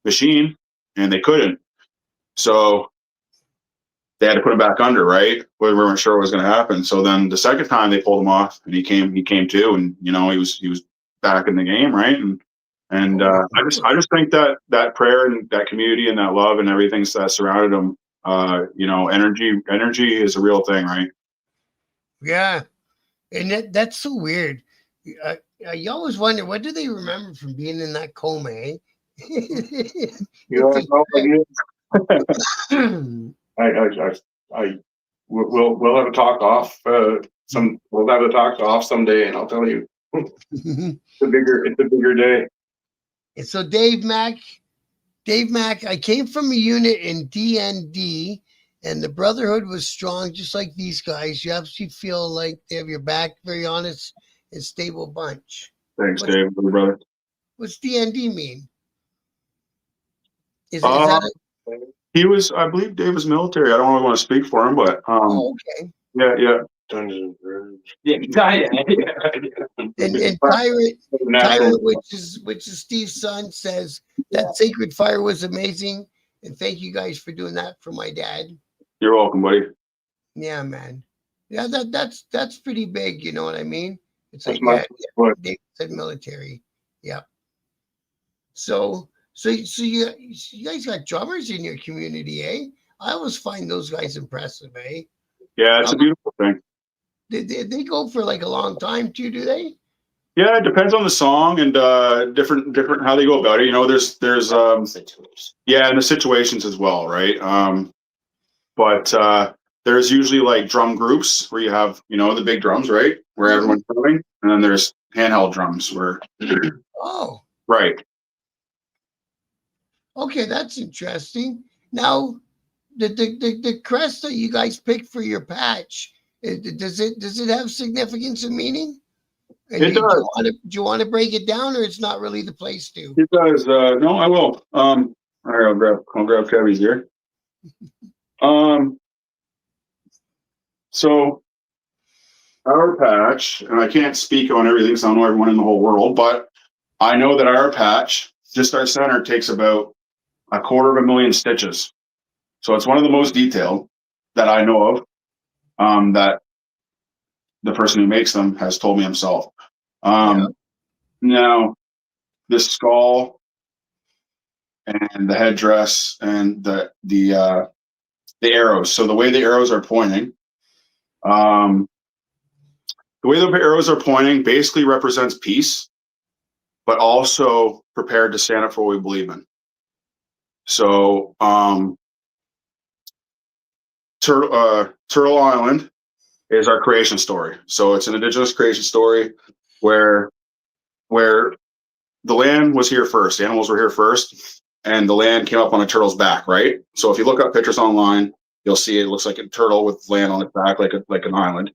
machine, and they couldn't. So they had to put him back under, right? We weren't sure what was going to happen. So then the second time they pulled him off, and he came to, and he was back in the game, right? And I just think that prayer and that community and that love and everything that surrounded him, energy is a real thing, right? Yeah. And that's so weird. You always wonder, what do they remember from being in that coma, eh? we'll have a talk off we'll have a talk off someday, and I'll tell you it's a bigger day. And so Dave Mack, I came from a unit in DND, and the brotherhood was strong, just like these guys. You absolutely feel like they have your back, very honest and stable bunch. Thanks, Dave, brother. What's DND mean? Is that he was, I believe Dave was military. I don't really want to speak for him, but okay. Yeah. Dungeons and Dragons. Yeah. And Tyrant, which is Steve's son, says that sacred fire was amazing, and thank you guys for doing that for my dad. You're welcome, buddy. Yeah, man. Yeah, that's pretty big. You know what I mean? It's like Dave said military. Yeah. So you guys got drummers in your community, eh? I always find those guys impressive, eh? Yeah, it's a beautiful thing. They go for like a long time too, do they? Yeah, it depends on the song and different how they go about it. There's yeah, and the situations as well, right? But there's usually like drum groups where you have the big drums, right, where everyone's drumming, and then there's handheld drums where right. Okay, that's interesting. Now, the crest that you guys picked for your patch, does it have significance and meaning? And it does. Do you want to break it down, or it's not really the place to? It does. No, I will. All right, I'll grab Kevin's here. So our patch, and I can't speak on everything because I don't know everyone in the whole world, but I know that our patch, just our center, takes about 250,000 stitches. So it's one of the most detailed that I know of, that the person who makes them has told me himself. Now, the skull and the headdress and the arrows. So the way the arrows are pointing, basically represents peace, but also prepared to stand up for what we believe in. So Turtle Island is our creation story. So it's an indigenous creation story where the land was here first, animals were here first, and the land came up on a turtle's back, right? So if you look up pictures online, you'll see it looks like a turtle with land on its back, like an island.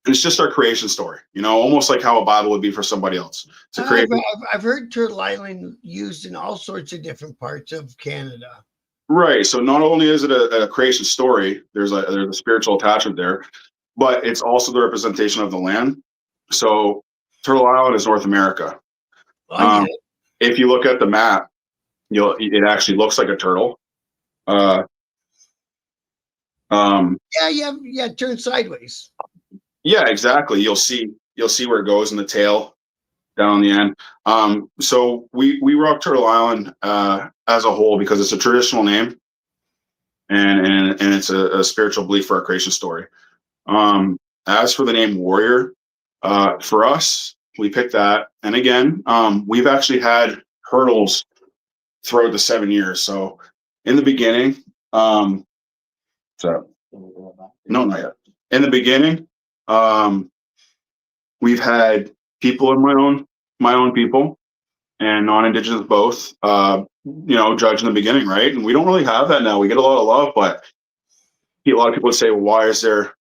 It's just our creation story, almost like how a Bible would be for somebody else. I've heard Turtle Island used in all sorts of different parts of Canada. Right. So not only is it a creation story, there's a spiritual attachment there, but it's also the representation of the land. So Turtle Island is North America. If you look at the map, it actually looks like a turtle. Uh, Yeah, turn sideways. yeah, exactly. You'll see where it goes in the tail down the end. So we rock Turtle Island as a whole because it's a traditional name and it's a spiritual belief for our creation story. As for the name Warrior, for us, we picked that. And again, we've actually had hurdles throughout the 7 years. So in the beginning, so no, not yet. In the beginning, we've had people in my own people and non-indigenous both, judge in the beginning, right? And we don't really have that now. We get a lot of love, but a lot of people would say, well, why is there,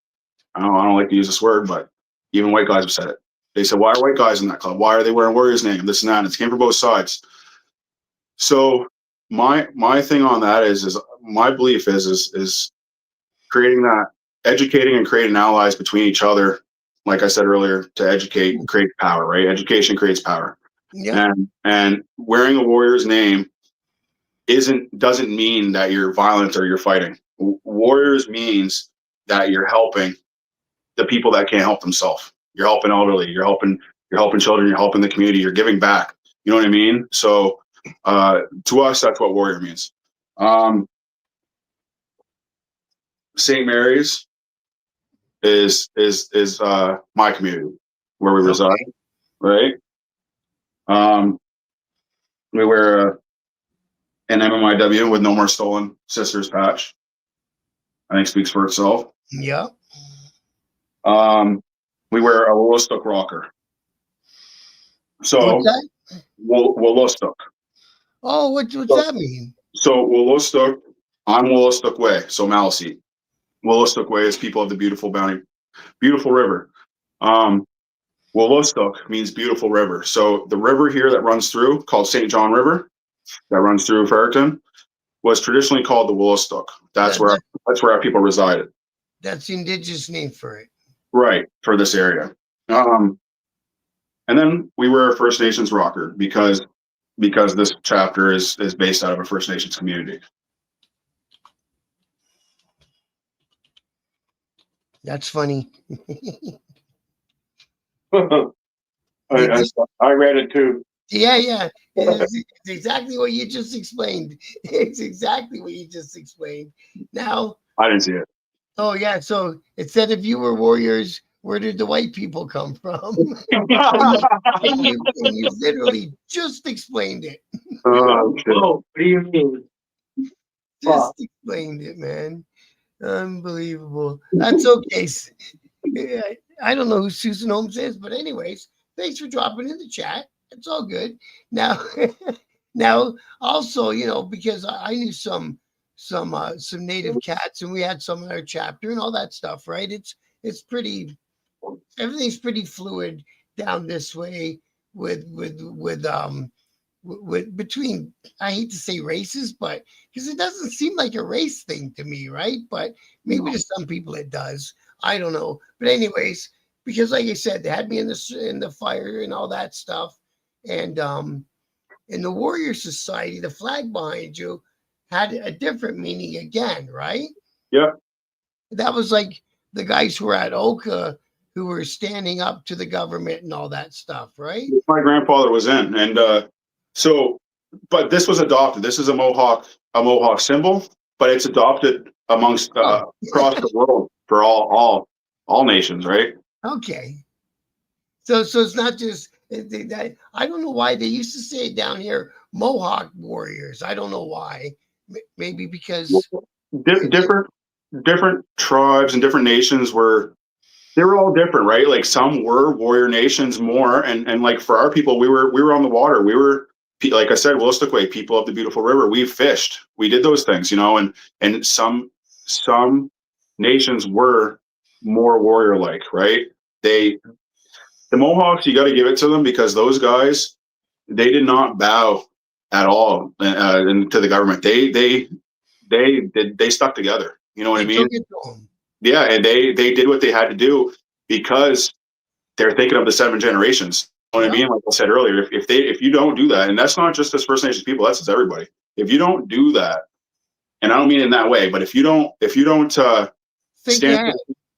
I don't like to use this word, but even white guys have said it. They said, why are white guys in that club? Why are they wearing Warrior's name? This and that. And it came from both sides. So my thing on that is my belief is creating that, educating and creating allies between each other. Like I said earlier, to educate and create power, right? Education creates power. Yeah. And wearing a warrior's name doesn't mean that you're violent or you're fighting. Warriors means that you're helping the people that can't help themselves. You're helping elderly, you're helping children, you're helping the community, you're giving back. You know what I mean? So to us, that's what warrior means. St. Mary's is my community where we reside, right? We wear an MMIW with No More Stolen Sisters patch. I think speaks for itself. Yeah. We wear a Willistok rocker. So What's that? Willistok. Oh, what's that mean? So Willistok, I'm Willistok Way, so Maliseet. Willistok Way is people of the beautiful river. Willistok means beautiful river. So the river here that runs through, called St. John River, that runs through Fredericton, was traditionally called the Willistok. That's where our people resided. That's the indigenous name for it. Right, for this area. And then we wear a First Nations rocker because this chapter is based out of a First Nations community. That's funny. I read it too. Yeah. It's exactly what you just explained. It's exactly what you just explained. Now, I didn't see it. Oh yeah, so it said if you were warriors, where did the white people come from? and you literally just explained it. What do you mean? Just explained it, man. Unbelievable. That's okay. I don't know who Susan Holmes is, but anyways, thanks for dropping in the chat. It's all good. Now, also, because I knew some native cats, and we had some in our chapter and all that stuff, right? It's pretty, everything's pretty fluid down this way with between, I hate to say races, but because it doesn't seem like a race thing to me, right? But maybe to some people it does. I don't know. But anyways, because like I said, they had me in the fire and all that stuff, and in the Warrior Society, the flag behind you had a different meaning again, right? Yeah. That was like the guys who were at Oka who were standing up to the government and all that stuff, right? My grandfather was in, and but this was adopted. This is a Mohawk symbol, but it's adopted amongst across the world for all nations, right? Okay. So it's not just I don't know why they used to say down here Mohawk warriors. I don't know why. Maybe because different tribes and different nations they were all different, right? Like some were warrior nations more, and like for our people, we were on the water. We were, like I said, Willistok Way, people of the beautiful river. We fished, we did those things, and some nations were more warrior like, right? The Mohawks, you got to give it to them because those guys, they did not bow at all to the government. They stuck together. You know what I mean? Yeah, and they did what they had to do because they're thinking of the 7 generations. You know what I mean? Like I said earlier, if you don't do that, and that's not just as First Nations people, that's everybody. If you don't do that, and I don't mean it in that way, but if you don't Think stand, ahead.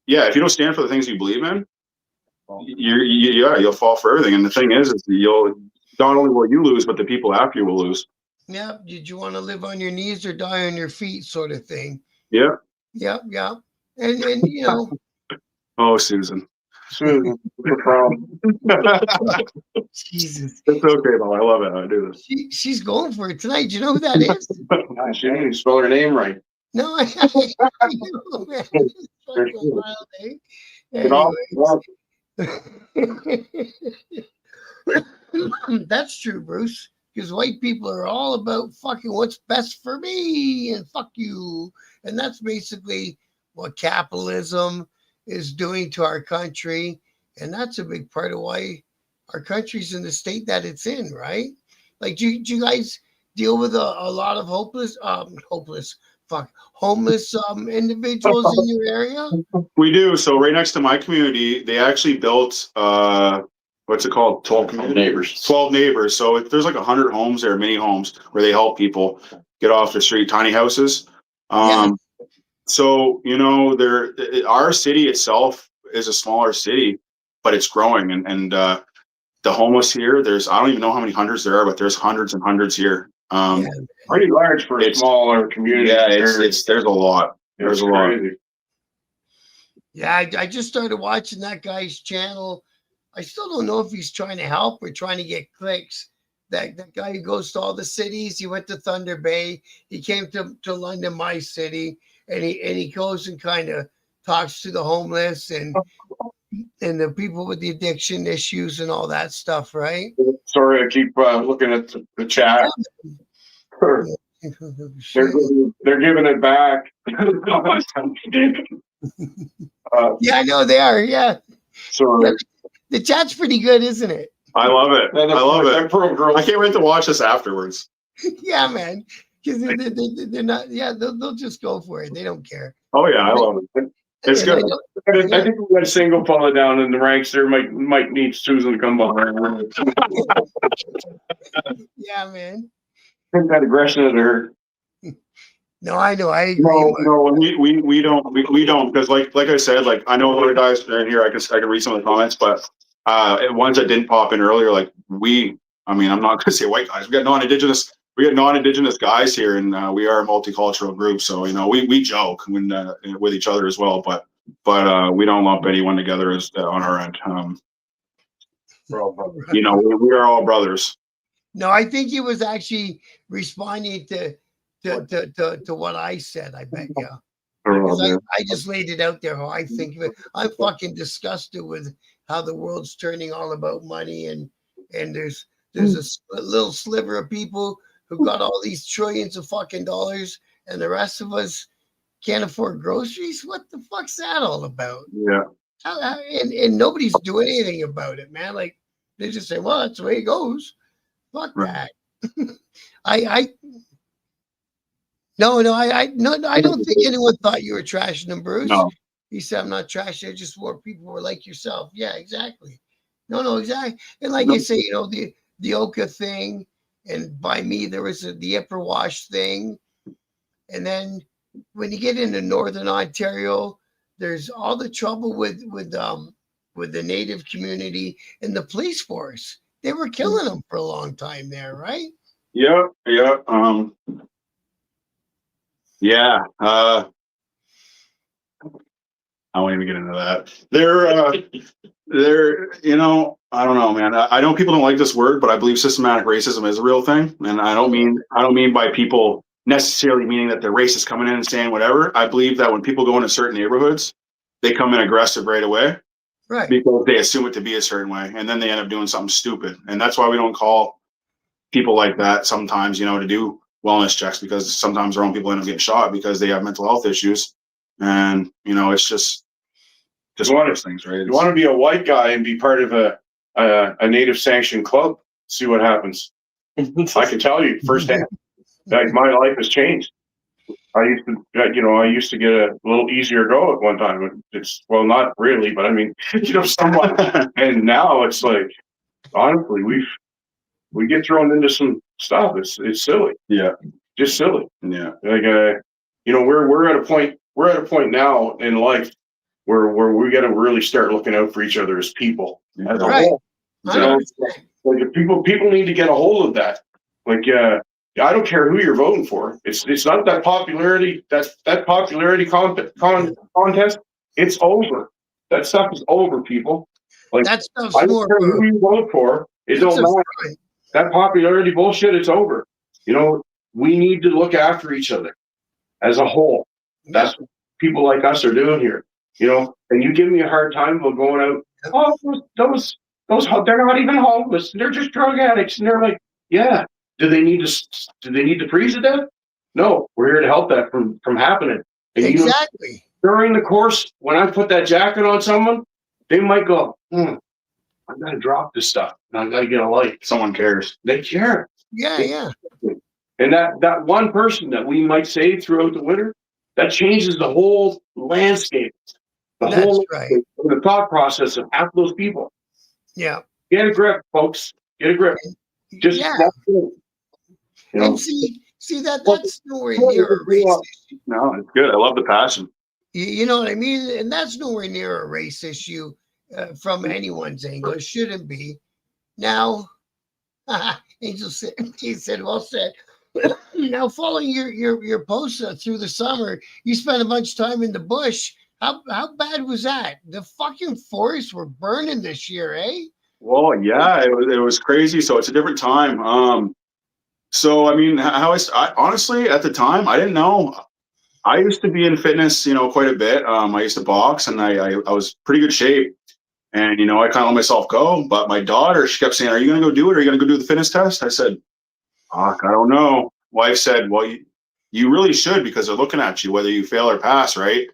if you don't stand for the things you believe in, you'll fall for everything. And the thing is you'll not only will you lose, but the people after you will lose. Yeah. Did you want to live on your knees or die on your feet, sort of thing? Yeah. Yep. Yeah. And you know, Oh, Susan. Susan, the problem. Jesus, It's okay though. I love it. I do this. she's going for it tonight. Do you know who that is? She didn't even spell her name right. No, I know, man. It's fucking wild, eh? Get off. Anyways. That's true, Bruce. Because white people are all about fucking what's best for me and fuck you. And that's basically what capitalism is doing to our country. And that's a big part of why our country's in the state that it's in, right? Like, do you guys deal with a lot of homeless individuals in your area? We do. So right next to my community, they actually built what's it called? 12 neighbors. 12 neighbors. So there's like 100 homes there, mini homes, where they help people get off the street, tiny houses. Yeah. So our city itself is a smaller city, but it's growing, and the homeless here, I don't even know how many hundreds there are, but there's hundreds and hundreds here. Yeah. Pretty large for a smaller community. Yeah, there's a lot. There's a lot. Yeah, I just started watching that guy's channel. I still don't know if he's trying to help or trying to get clicks. That guy who goes to all the cities. He went to Thunder Bay. He came to London, my city, and he goes and kind of talks to the homeless and the people with the addiction issues and all that stuff, right? Sorry, I keep looking at the chat. They're giving it back. Yeah, I know they are. Yeah. Sorry. Yeah, the chat's pretty good, isn't it? I love it. I love it. Girl. I can't wait to watch this afterwards. Yeah, man. Because they're not. Yeah, they'll just go for it. They don't care. Oh yeah, I love it. It's good. I think we got a single fella down in the ranks there. Might need Susan to come behind. Yeah, man. That aggression at her. No, I know. I agree. No, we don't because like I said, like I know other guys are in here. I can read some of the comments, but ones that didn't pop in earlier, like I'm not gonna say white guys. We got non-indigenous guys here, and we are a multicultural group. So we joke with each other as well, but we don't lump anyone together as on our end. We're all brothers. We are all brothers. No, I think he was actually responding to what I said. I bet you. Because I just laid it out there how I think of it. I'm fucking disgusted with how the world's turning all about money, and there's a little sliver of people who got all these trillions of fucking dollars, and the rest of us can't afford groceries. What the fuck's that all about? Yeah. And nobody's doing anything about it, man. Like they just say, well, that's the way it goes. Fuck that. I don't think anyone thought you were trashing them, Bruce. No. He said, I'm not trashing. I just more people were like yourself. Yeah, exactly. No, exactly. And like I say, the Oka thing, and by me, there was the Upper Wash thing. And then when you get into Northern Ontario, there's all the trouble with the Native community and the police force. They were killing them for a long time there, right? Yeah. Yeah. I won't even get into that. I don't know, man. I know people don't like this word, but I believe systematic racism is a real thing. And I don't mean by people necessarily meaning that they're racist coming in and saying whatever. I believe that when people go into certain neighborhoods, they come in aggressive right away. Right. Because they assume it to be a certain way. And then they end up doing something stupid. And that's why we don't call people like that sometimes, to do wellness checks, because sometimes our own people end up getting shot because they have mental health issues. And, it's just one of those things, right? You want to be a white guy and be part of a native sanctioned club, see what happens. I can tell you firsthand, like my life has changed. I used to get a little easier go at one time. Not really, but I mean, somewhat. And now it's like, honestly, we get thrown into some stuff. It's silly. Yeah. Just silly. Yeah. Like you know, we're at a point now in life where we got to really start looking out for each other as people, as a Right. whole. You know, 100%. like if people need to get a hold of that. Like, I don't care who you're voting for. It's not that popularity. That popularity contest. It's over. That stuff is over, people. Like, That stuff's I don't more care for who you vote for. It it's don't a matter. front. That popularity bullshit. It's over. You know, we need to look after each other as a whole. That's what people like us are doing here. You know, and you give me a hard time about going out. Oh, those they're not even homeless. They're just drug addicts. And they're like, yeah. Do they need to freeze to death? No, we're here to help that from happening. And Exactly. During the course, when I put that jacket on someone, they might go, I gotta drop this stuff. And I gotta get a light. Someone cares. They care. Yeah. And that one person that we might save throughout the winter, that changes the whole landscape. That's right. The thought process of half those people. Yeah. Get a grip, folks. Get a grip. Just you know. And see that's nowhere near a race issue. No, it's good. I love the passion. You know what I mean? And that's nowhere near a race issue from anyone's angle. It shouldn't be. Now, Angel said, he said, well said. Now, following your posts through the summer, you spent a bunch of time in the bush. How bad was that? The fucking forests were burning this year, eh? Well, yeah, it was crazy. So it's a different time. So I mean, I honestly at the time I didn't know. I used to be in fitness, you know, quite a bit. I used to box, and I was pretty good shape. And you know, I kind of let myself go. But my daughter, she kept saying, "Are you going to go do it? Are you going to go do the fitness test?" I said, "Fuck, I don't know." Wife said, "Well, you really should because they're looking at you whether you fail or pass, right?"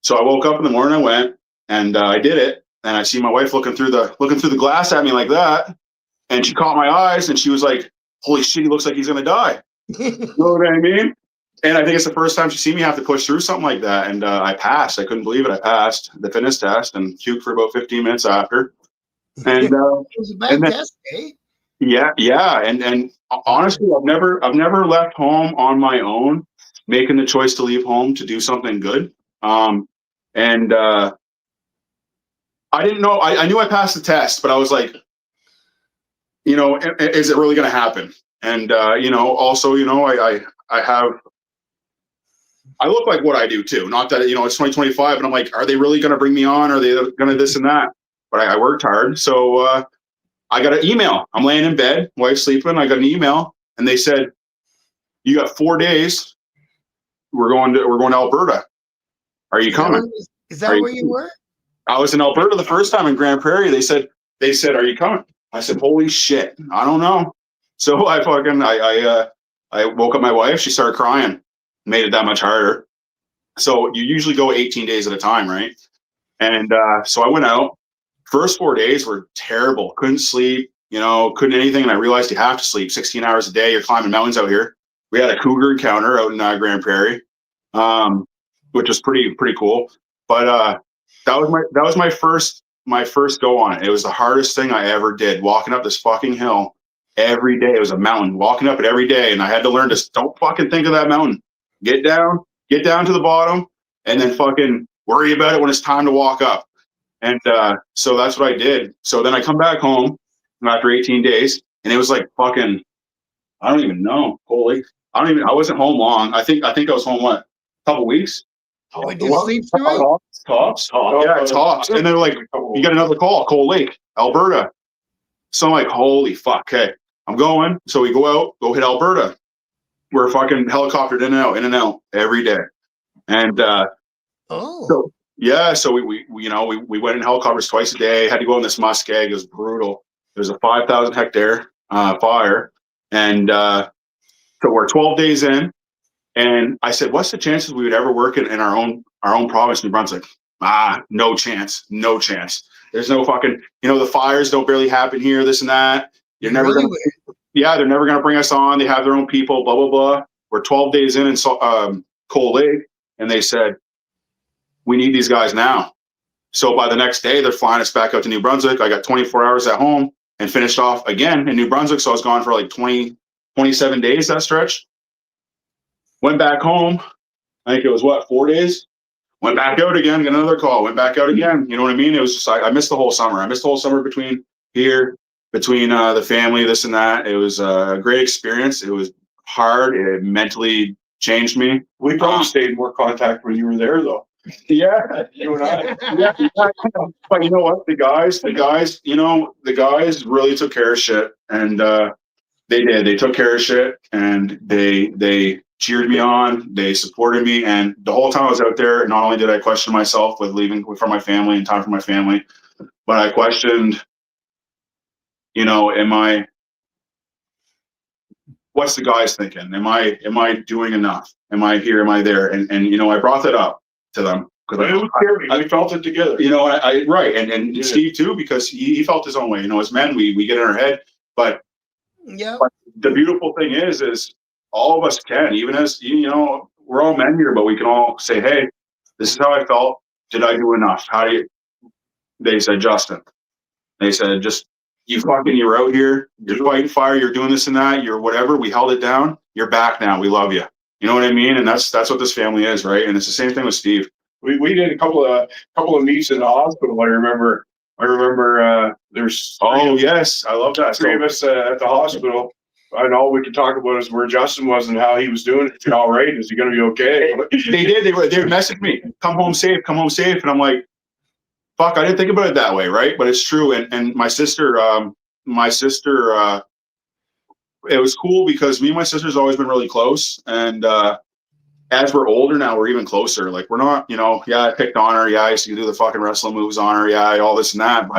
So I woke up in the morning, I went, and I did it. And I see my wife looking through the glass at me like that, and she caught my eyes, and she was like, "Holy shit, he looks like he's going to die." You know what I mean? And I think it's the first time she's seen me have to push through something like that. And I passed. I couldn't believe it. I passed the fitness test and puked for about 15 minutes after. And It was a bad test, eh? yeah. And honestly, I've never left home on my own, making the choice to leave home to do something good. And I didn't know. I knew I passed the test, but I was like, you know, is it really going to happen? And you know, also, you know, I look like what I do too. Not that, you know, it's 2025 and I'm like, are they really going to bring me on? Are they going to this and that? But I worked hard. So I got an email. I'm laying in bed, wife sleeping. I got an email and they said, you got 4 days. We're going to Alberta. Are you coming? Is that where you were? I was in Alberta the first time in Grand Prairie. They said, are you coming? I said, holy shit. I don't know. So I woke up my wife. She started crying. Made it that much harder. So you usually go 18 days at a time, right? And so I went out. First 4 days were terrible. Couldn't sleep, you know, couldn't anything. And I realized you have to sleep 16 hours a day. You're climbing mountains out here. We had a cougar encounter out in Grand Prairie, which was pretty cool. But that was my first go on it. It was the hardest thing I ever did. Walking up this fucking hill every day. It was a mountain. Walking up it every day, and I had to learn to don't fucking think of that mountain. Get down to the bottom, and then fucking worry about it when it's time to walk up. And so that's what I did. So then I come back home after 18 days, and it was like fucking, I don't even know. Holy, I wasn't home long. I think I was home, what, a couple weeks? Did you sleep through it? Tops. Yeah, Tops. And they're like, you got another call, Cold Lake, Alberta. So I'm like, holy fuck, okay, I'm going. So we go hit Alberta. We're fucking helicoptered in and out every day. And so we went in helicopters twice a day, had to go on this muskeg. It was brutal. It was a 5,000 hectare fire. And so we're 12 days in. And I said, what's the chances we would ever work in our own province, New Brunswick? No chance. No chance. There's no fucking, you know, the fires don't barely happen here, this and that. They're never going to bring us on. They have their own people, blah, blah, blah. We're 12 days in Cold Lake, and they said, we need these guys now. So by the next day, they're flying us back out to New Brunswick. I got 24 hours at home and finished off again in New Brunswick. So I was gone for like 27 days, that stretch. Went back home, I think it was 4 days. Went back out again, got another call, went back out again. You know what I mean? It was just, I missed the whole summer. I missed the whole summer between here, between the family, this and that. It was a great experience. It was hard. It mentally changed me. We probably stayed in more contact when you were there, though. Yeah, You and I. yeah. But you know what? The guys, the guys really took care of shit, and they did. They took care of shit, and they cheered me on. They supported me, and the whole time I was out there, not only did I question myself with leaving from my family and time for my family, but I questioned, what's the guys thinking? Am I doing enough? Am I here? Am I there? And I brought that up to them because we felt it together. Right, and Steve too, because he felt his own way. As men, we get in our head, but the beautiful thing is all of us can, even as we're all men here, but we can all say, hey, this is how I felt. Did I do enough? They said, Justin. They said, just you're out here, you're fighting fire, you're doing this and that, you're whatever. We held it down. You're back now. We love you. You know what I mean? And that's what this family is, right? And it's the same thing with Steve. We did a couple of meets in the hospital. I remember there's yes, I love that. Three of us at the hospital. And all we could talk about is where Justin was and how he was doing. All right, is he going to be okay? They did. They messaged me, come home safe, and I'm like, fuck, I didn't think about it that way, right? But it's true. And my sister, it was cool because me and my sister's always been really close, and as we're older now, we're even closer. Like, we're not, I picked on her. Yeah, I used to do the fucking wrestling moves on her. Yeah, all this and that.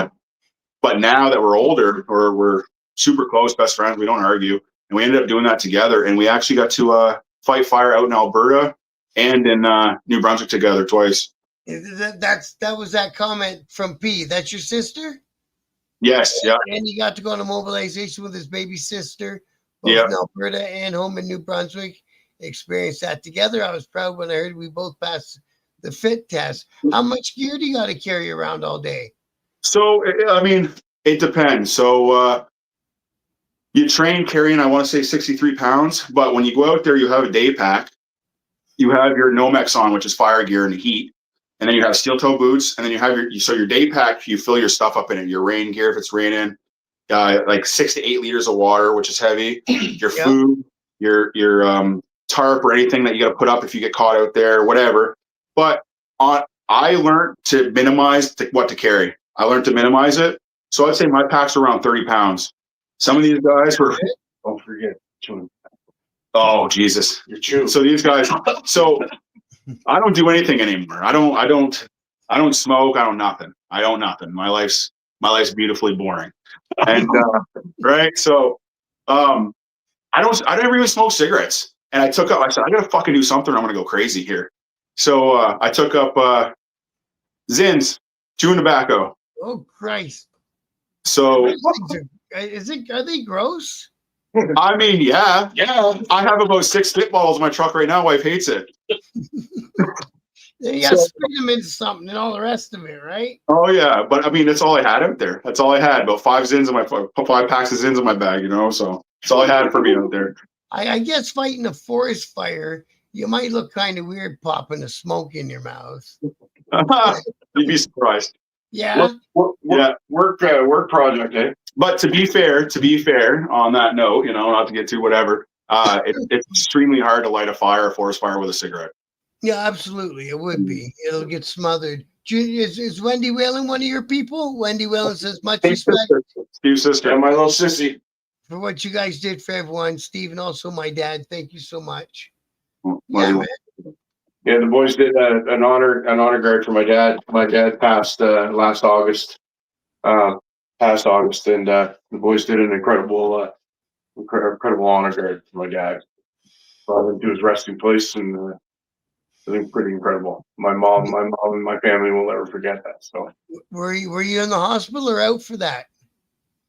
But now that we're older, or we're super close, best friends, we don't argue. And we ended up doing that together. And we actually got to fight fire out in Alberta and in New Brunswick together twice. That was that comment from P. That's your sister? Yes, yeah. And you got to go on a mobilization with his baby sister, both in Alberta and home in New Brunswick. Experienced that together. I was proud when I heard we both passed the fit test. How much gear do you got to carry around all day? So, I mean, it depends. So you train carrying, I want to say 63 pounds, but when you go out there, you have a day pack. You have your Nomex on, which is fire gear and heat. And then you have steel toe boots. And then you have your day pack, you fill your stuff up in it. Your rain gear, if it's raining, like 6 to 8 liters of water, which is heavy. Your food, your tarp or anything that you got to put up if you get caught out there, whatever. But I learned to minimize what to carry. I learned to minimize it. So I'd say my pack's around 30 pounds. Some of these guys were, don't forget, chewing. Oh, Jesus. You're chewing. So these guys, I don't do anything anymore. I don't smoke. I don't nothing. My life's beautifully boring. And, right. So, I never even smoke cigarettes. And I said, I got to fucking do something. I'm going to go crazy here. So, I took up, Zins, chewing tobacco. Oh, Christ. So, are they gross? I mean, yeah. I have about 6 spitballs in my truck right now. Wife hates it. You got to spit them into something and all the rest of it, right? Oh yeah, but I mean, that's all I had out there. That's all I had. About 5 packs of Zins in my bag, So that's all I had for me out there. I guess fighting a forest fire, you might look kind of weird popping a smoke in your mouth. You'd be surprised. Yeah. Work project, eh? But to be fair, on that note, not to get too whatever, it's extremely hard to light a forest fire with a cigarette. Yeah, absolutely. It would be. It'll get smothered. Is Wendy Whalen one of your people? Wendy Whalen says much respect. Steve's sister. And my little sissy. For what you guys did for everyone. Steve and also my dad. Thank you so much. Yeah, the boys did an honor guard for my dad. My dad passed last August. And the boys did an incredible honor guard for my dad. Brought him to his resting place, and I think pretty incredible. My mom and my family will never forget that. So, were you in the hospital or out for that?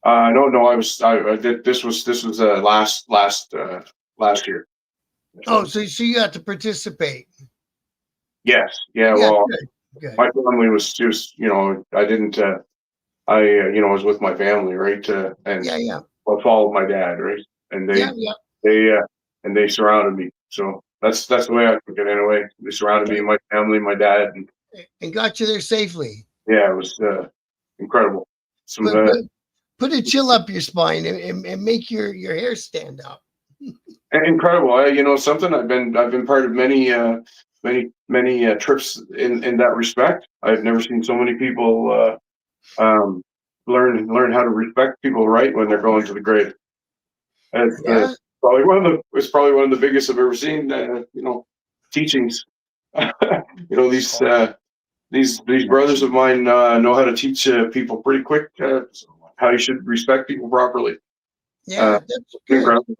No, I did. This was last year. Oh, so you got to participate. Yes. Yeah. Well, good. My family was just, I didn't. I was with my family, right? And I followed my dad, right? And they surrounded me. So That's the way I took it anyway. They surrounded me and my family, my dad, And got you there safely. yeah, it was incredible. Some Put a chill up your spine and make your hair stand up. incredible. You know something? I've been part of many trips in that respect. I've never seen so many people learn how to respect people right when they're going to the grave. It's Yeah. it's probably one of the biggest I've ever seen. Teachings. These brothers of mine know how to teach people pretty quick how you should respect people properly. Yeah, that's good. Incredible.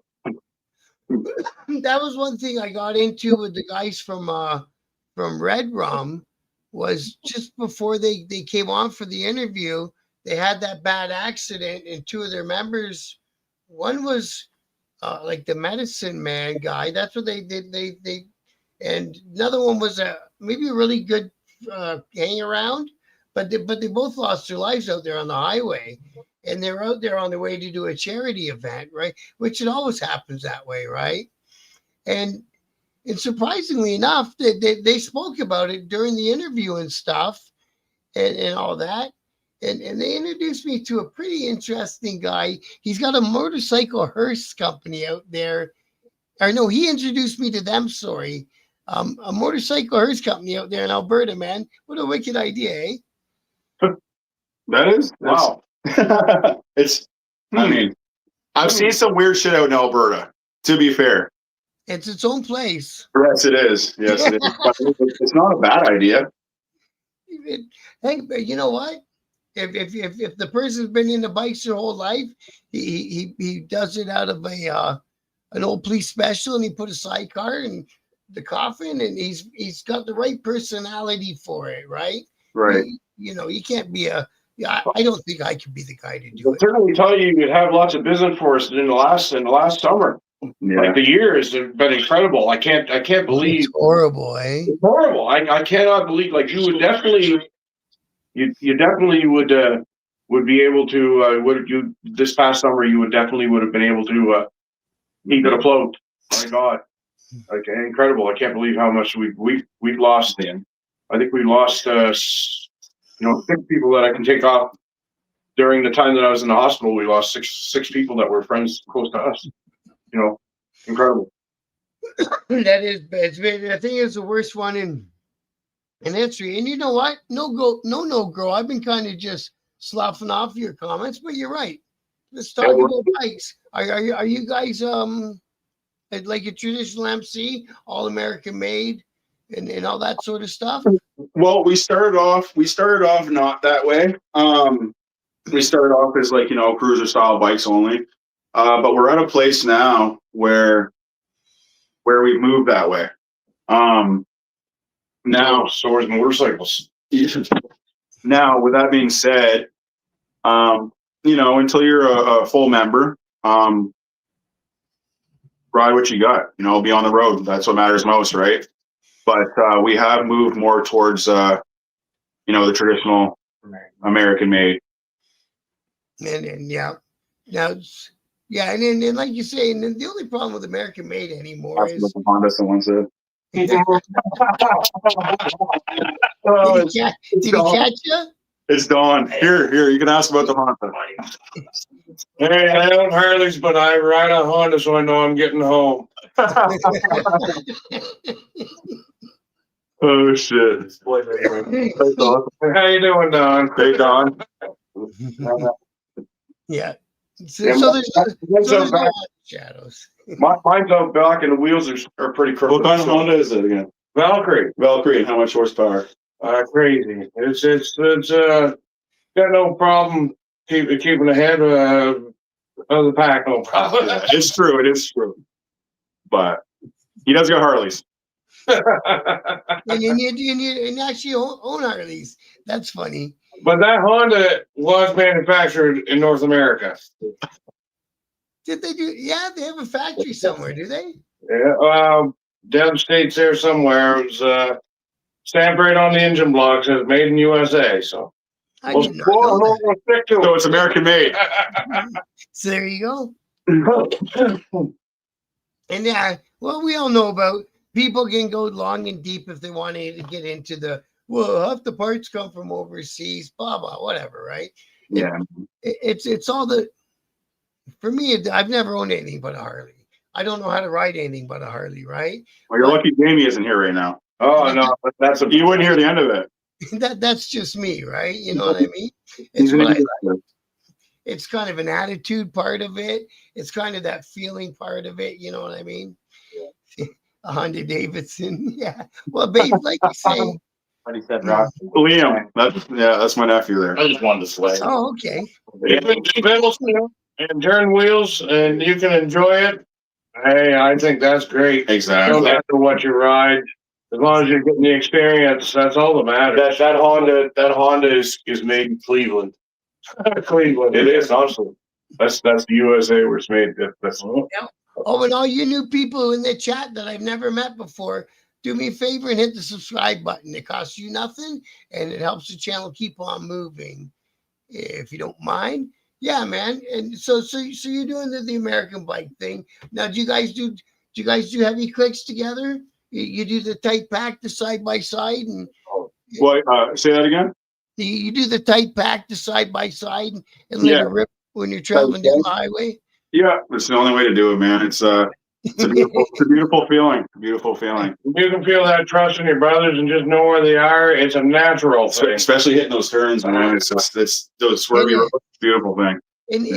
That was one thing I got into with the guys from Red Rum was just before they came on for the interview, they had that bad accident and two of their members, one was like the medicine man guy. That's what they did. They and another one was maybe a really good hang around, but they both lost their lives out there on the highway, and they're out there on their way to do a charity event, right? Which it always happens that way, right? And surprisingly enough, they spoke about it during the interview and stuff, and all that. And they introduced me to a pretty interesting guy. He's got a motorcycle hearse company out there. Or no, he introduced me to them, sorry. A motorcycle hearse company out there in Alberta, man. What a wicked idea, eh? Wow. It's, I mean, I've seen some weird shit out in Alberta, to be fair. It's its own place. Yes, it is. Yes, it is. But it's not a bad idea. Hey, you know what? If the person's been into bikes their whole life, he does it out of an old police special, and he put a sidecar in the coffin, and he's got the right personality for it, right? Right. You can't be I don't think I could be the guy to do I'll it. certainly tell you, you'd have lots of business for us in the last summer. Yeah. Like the years have been incredible. I can't believe It's horrible, eh? it's horrible. I cannot believe, like, you would definitely you definitely would be able to would you this past summer you would have been able to keep it afloat. My God, like, incredible! I can't believe how much we've lost. I think we lost 6 people that I can take off during the time that I was in the hospital. We lost six people that were friends close to us. Incredible. That is, I think it's the worst one in history. And you know what? No, girl. I've been kind of just sloughing off your comments, but you're right. Let's talk about bikes. Are you guys like a traditional MC, all American made, and all that sort of stuff? Well, we started off not that way. We started off as, like, cruiser style bikes only. But we're at a place now where we've moved that way. Now, so is motorcycles. Now, with that being said, until you're a full member, ride what you got. Be on the road. That's what matters most, right? But we have moved more towards the traditional American made. And yeah, now yeah, and like you say, and the only problem with American made anymore That's is what the Honda someone said. did he catch you? It's Dawn. Here, you can ask about the Honda. Hey, I own Harleys, but I ride a Honda, so I know I'm getting home. Oh shit! How you doing, Don? Hey, Don. Yeah. So Yeah, there's no shadows. Mine's out back, and the wheels are pretty crooked. What kind of Honda is it again? Valkyrie. And how much horsepower? Crazy. It's got no problem keeping ahead of the pack. No problem. Yeah, it's true. It is true. But he does got Harleys. and actually own Harleys. That's funny. But that Honda was manufactured in North America. Did they do? Yeah, they have a factory somewhere, do they? Yeah, down the states there somewhere. It was stamped right on the engine block, says "Made in USA." So I did not know that. So it's American made. So there you go. And yeah, well, we all know about people can go long and deep if they want to get into the, well, half the parts come from overseas, blah blah, whatever, right? Yeah. It's all the, for me, I've never owned anything but a Harley. I don't know how to ride anything but a Harley, right? Well, you're lucky Jamie isn't here right now. Oh no, that's a You wouldn't hear the end of it. That's just me, right? You know what I mean? He's It's what I an like. It's kind of an attitude part of it. It's kind of that feeling part of it. You know what I mean? A Honda Davidson. Yeah. Well, babe, like you say. What he said, Rock. Liam, that's my nephew there. I just wanted to slay. Oh, okay. If it's pedals and turn wheels and you can enjoy it, hey, I think that's great. No Exactly. matter what you ride, as long as you're getting the experience, that's all that matters. That Honda is made in Cleveland. Cleveland. It is, honestly. That's the USA where it's made. That's Oh, and all you new people in the chat that I've never met before, do me a favor and hit the subscribe button. It costs you nothing, and it helps the channel keep on moving. If you don't mind, yeah, man. And so you're doing the American bike thing now. Do you guys do heavy clicks together? You do the tight pack, the side by side, and What? Say that again. you do the tight pack, the side by side, and let Yeah. it rip when you're traveling down the highway. Yeah, it's the only way to do it, man. It's a beautiful feeling. Beautiful feeling. you can feel that trust in your brothers and just know where they are. It's a natural thing. Especially hitting those turns, man. It's those swervy roads. Beautiful thing. And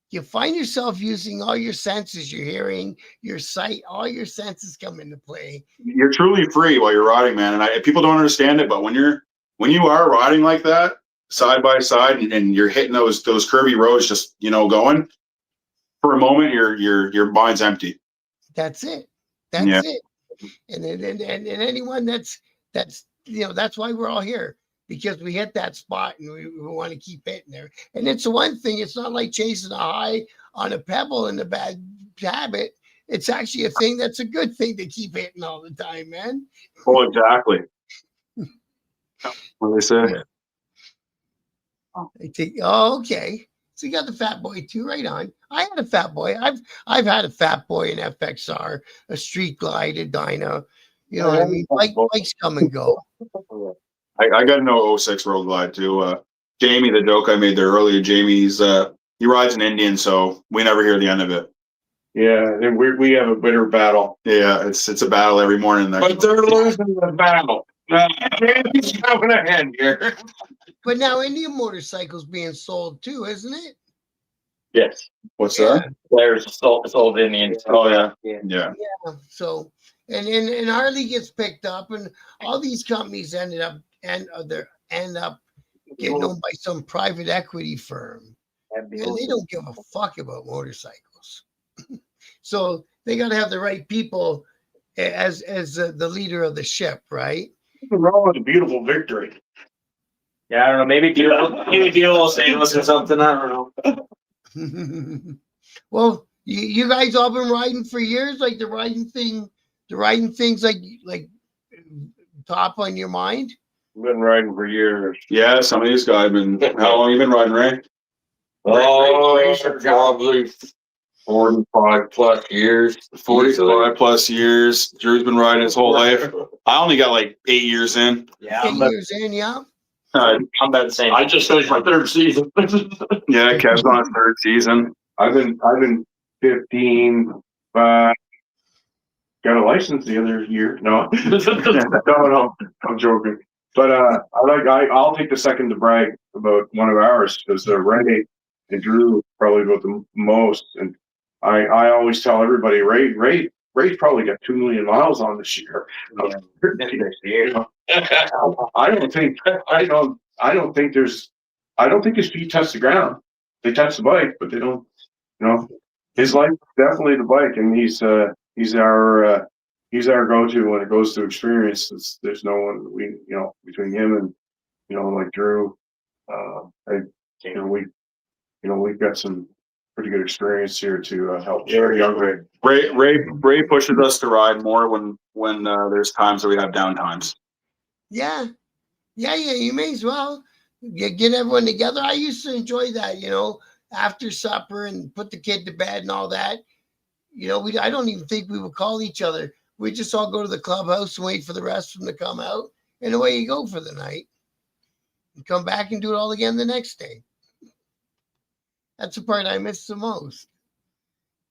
you find yourself using all your senses, your hearing, your sight, all your senses come into play. You're truly free while you're riding, man. And people don't understand it, but when you are riding like that, side by side, and you're hitting those curvy roads, just going for a moment, your mind's empty. That's it. That's it. And anyone that's that's why we're all here, because we hit that spot and we want to keep hitting there. And it's the one thing. It's not like chasing a high on a pebble and a bad habit. It's actually a thing that's a good thing to keep hitting all the time, man. Oh, exactly. What they say. They take, oh, okay. So you got the Fat Boy too, right on. I had a Fat Boy. I've had a Fat Boy, an FXR, a Street Glide, a Dyna. You know what I mean? Bikes come and go. I got to know 06 Road Glide too. Jamie, the joke I made there earlier, Jamie's he rides an Indian, so we never hear the end of it. Yeah, and we have a bitter battle. Yeah, it's a battle every morning. But they're losing the battle. Jamie's coming ahead here. But now Indian motorcycles being sold too, isn't it? Yes. What's Yeah. that? There's sold Indians. Oh yeah. Yeah. So and Harley gets picked up, and all these companies end up getting owned by some private equity firm, and they don't give a fuck about motorcycles. So they got to have the right people as the leader of the ship, right? Nothing wrong with a beautiful victory. Yeah, I don't know. Maybe deal will save us or something. I don't know. Well, you guys all been riding for years, like the riding things like top on your mind. I've been riding for years. Yeah, some of these guys have been. How long you been riding, Ray? Oh, probably 45 plus years. 45 plus years. Drew's been riding his whole life. I only got like 8 years in. Yeah, 8 years in, yeah. I'm about the same. I just finished my 3rd season. Yeah, Kev's on his 3rd season. I've been 15. Got a license the other year. No, no, I'm joking. But I'll take the second to brag about one of ours, because Ray and Drew probably about the most. And I always tell everybody, Ray's probably got 2 million miles on this year. Yeah. I don't think his feet touch the ground. They touch the bike, but they don't. His life is definitely the bike, and he's our go-to when it goes to experience. There's no one between him and like Drew. We've got some pretty good experience here to help young Ray. Ray pushes us to ride more when there's times that we have downtimes. Yeah. You may as well get everyone together. I used to enjoy that, after supper and put the kid to bed and all that. I don't even think we would call each other. we just all go to the clubhouse and wait for the rest of them to come out, and away you go for the night. You come back and do it all again the next day. That's the part I miss the most.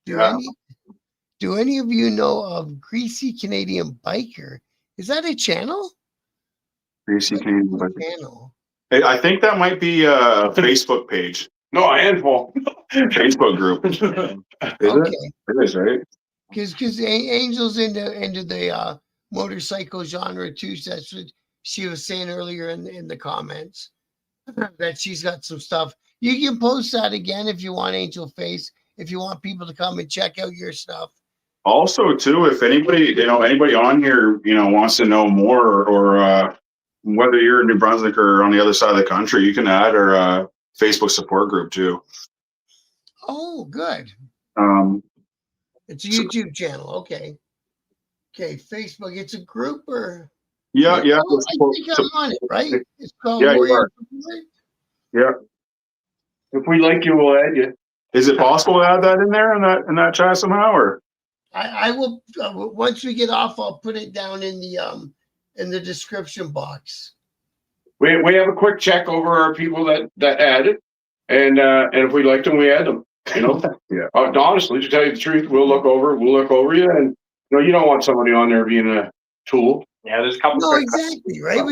Do any of you know of Greasy Canadian Biker? Is that a channel? Greasy Canadian Biker. Channel. I think that might be a Facebook page. No, a handful. Facebook group. Is Okay. it? It is, right? Because Angel's into the motorcycle genre too. So that's what she was saying earlier in the comments, that she's got some stuff. You can post that again if you want, Angel Face, if you want people to come and check out your stuff. Also, too, if anybody on here, wants to know more, or whether you're in New Brunswick or on the other side of the country, you can add our Facebook support group too. Oh, good. It's a YouTube channel. Okay. Facebook. It's a group, or Yeah. I think I'm on it, right? It's called Warrior. Yeah. If we like you, we'll add you. Is it possible to add that in there in that chat somehow, or? I will once we get off, I'll put it down in the description box. We have a quick check over our people that add it, and if we like them, we add them. Yeah. Honestly, to tell you the truth, we'll look over you, and you don't want somebody on there being a tool. Yeah, there's a couple. No, exactly, right? So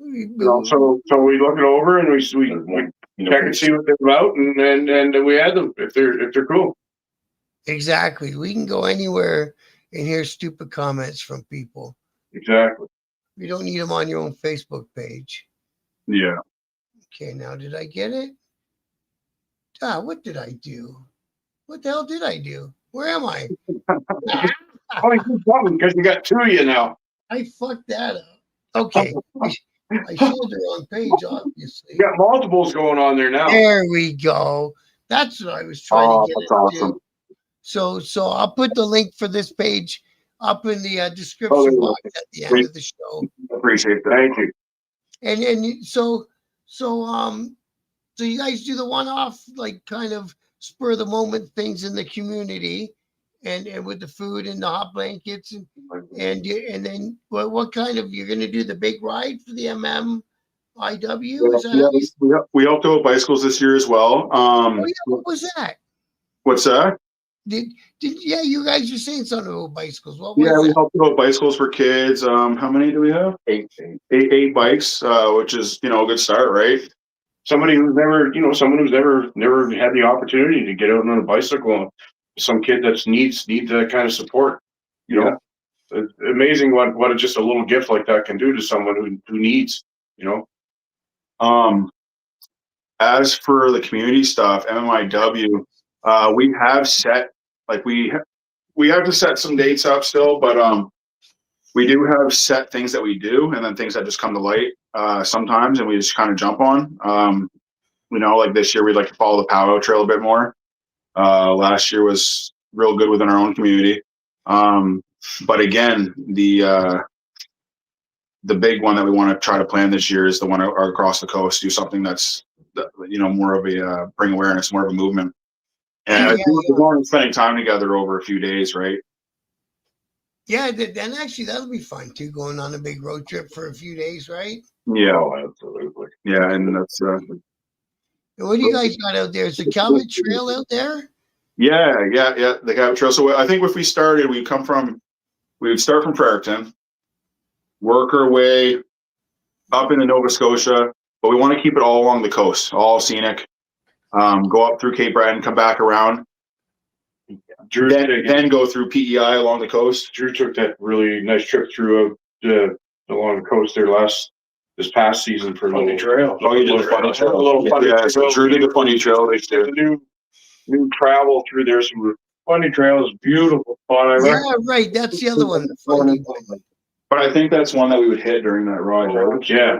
we look it over and we check and see what they're about, and then we add them if they're cool. Exactly. We can go anywhere and hear stupid comments from people. Exactly. You don't need them on your own Facebook page. Yeah. Okay, now did I get it? What did I do? What the hell did I do? Where am I? Because you got two of you now. I fucked that up. Okay. I showed the wrong page, obviously. You got multiples going on there now. There we go. That's what I was trying to get that's into. awesome. So I'll put the link for this page up in the description box at the end of the show. Appreciate that. Thank you. And so you guys do the one-off, like, kind of spur of the moment things in the community, and with the food and the hot blankets, and then what kind of, you're going to do the big ride for the MMIW? Is that We helped out bicycles this year as well. what was that? What's that? You guys were saying something about bicycles. What was Yeah, we that? helped out bicycles for kids. How many do we have? Eight bikes, which is a good start, right? Somebody who's never, someone who's never had the opportunity to get out on a bicycle. Some kid that needs that kind of support. It's amazing what just a little gift like that can do to someone who needs. As for the community stuff, MMIW, we have set, we have to set some dates up still, but we do have set things that we do, and then things that just come to light sometimes, and we just kind of jump on. Like this year, we'd like to follow the powwow trail a bit more. Last year was real good within our own community. But again, the big one that we want to try to plan this year is the one across the coast. Do something that's more of a bring awareness, more of a movement, and we're going and spending time together over a few days, right? Yeah, then actually that'll be fun too, going on a big road trip for a few days, right? Yeah, absolutely. Yeah, and that's. What do you guys got out there? Is the Calvert Trail out there? Yeah, the Calvert Trail. So I think if we started, we would start from Fredericton, work our way up into Nova Scotia, but we want to keep it all along the coast, all scenic. Go up through Cape Breton, come back around. Drew then go through PEI along the coast. Drew took that really nice trip through along the coast there this past season for Funny Trail. Oh, you did the Funny Trail. A little Funny Trail. So Drew did the Funny Trail. They did the new travel through there. Some Funny Trail is beautiful spot. Yeah, right. That's the other one. The funny one. But I think that's one that we would hit during that ride. Right? Yeah.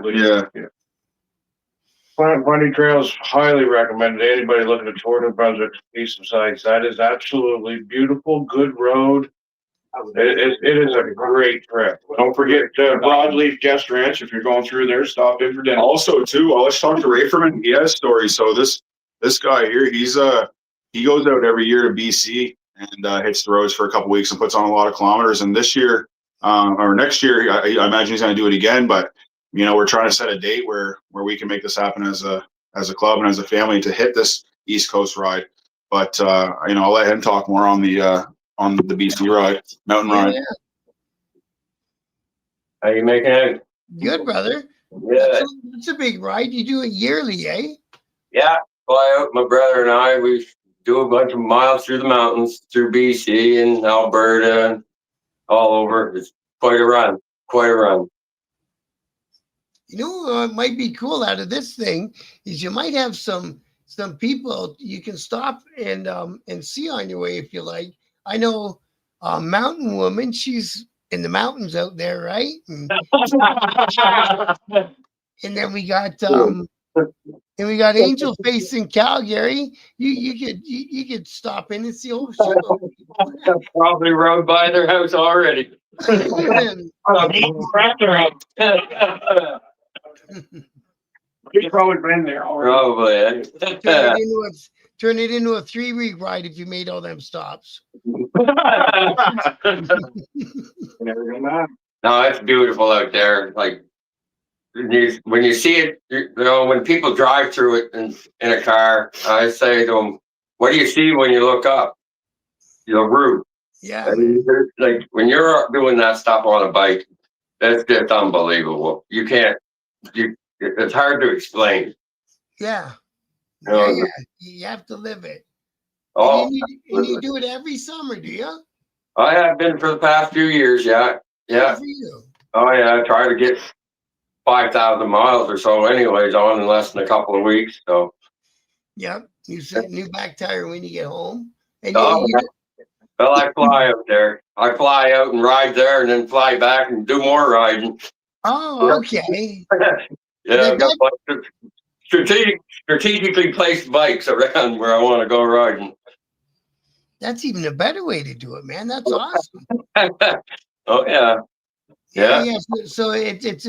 Funny Trail is highly recommended to anybody looking at Tour de Brunswick piece of sites. That is absolutely beautiful, good road. It is a great trip. Don't forget Broadleaf Guest Ranch. If you're going through there, stop in for dinner. Also, too, let's talk to Ray Furman. He has stories. So this guy here, he goes out every year to BC and hits the roads for a couple weeks and puts on a lot of kilometers. And this year, or next year. I imagine he's going to do it again. But we're trying to set a date where we can make this happen as a club and as a family to hit this East Coast ride. But I'll let him talk more on the BC ride, mountain ride. Yeah. How you making it? Good, brother. Yeah. That's a big ride. You do it yearly, eh? Yeah. Fly out, my brother and I, we do a bunch of miles through the mountains, through BC and Alberta and all over. It's quite a run. Quite a run. What might be cool out of this thing is you might have some people you can stop and see on your way if you like. I know Mountain Woman, she's in the mountains out there, right? And then we got Angel Face in Calgary. You could stop in and see a whole shit. Probably rode by their house already. He's probably been there already. Probably. Turn it into a 3-week ride if you made all them stops. No, it's beautiful out there. Like when you see it, when people drive through it in a car, I say to them, "What do you see when you look up?" The route. Yeah. Like when you're doing that stuff on a bike, that's just unbelievable. You can't. It's hard to explain. Yeah. Yeah. You have to live it. Oh, and you do it every summer, do you? I have been for the past few years. Yeah. Good for you. Oh yeah, I try to get 5,000 miles or so, anyways, on in less than a couple of weeks. So. Yep. You set new back tire when you get home. And Well, I fly out there. I fly out and ride there, and then fly back and do more riding. Oh, okay. Yeah, I've got a bunch of strategically placed bikes around where I want to go riding. That's even a better way to do it, man. That's awesome. Oh yeah. Yeah. So it's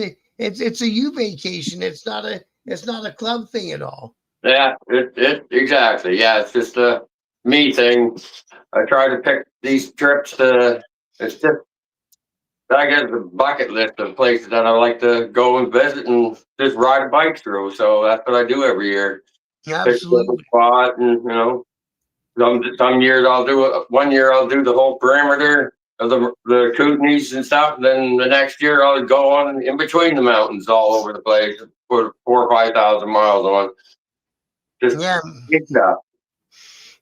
a you vacation. It's not a club thing at all. Yeah, it exactly. Yeah, it's just a me thing. I try to pick these trips it's just, I guess, a bucket list of places that I like to go and visit and just ride a bike through. So that's what I do every year. Absolutely. Pick a spot, and some years I'll do it. One year I'll do the whole perimeter of the Kootenays and stuff. Then the next year I'll go on in between the mountains all over the place, put 4,000 or 5,000 miles on. Just get stuff.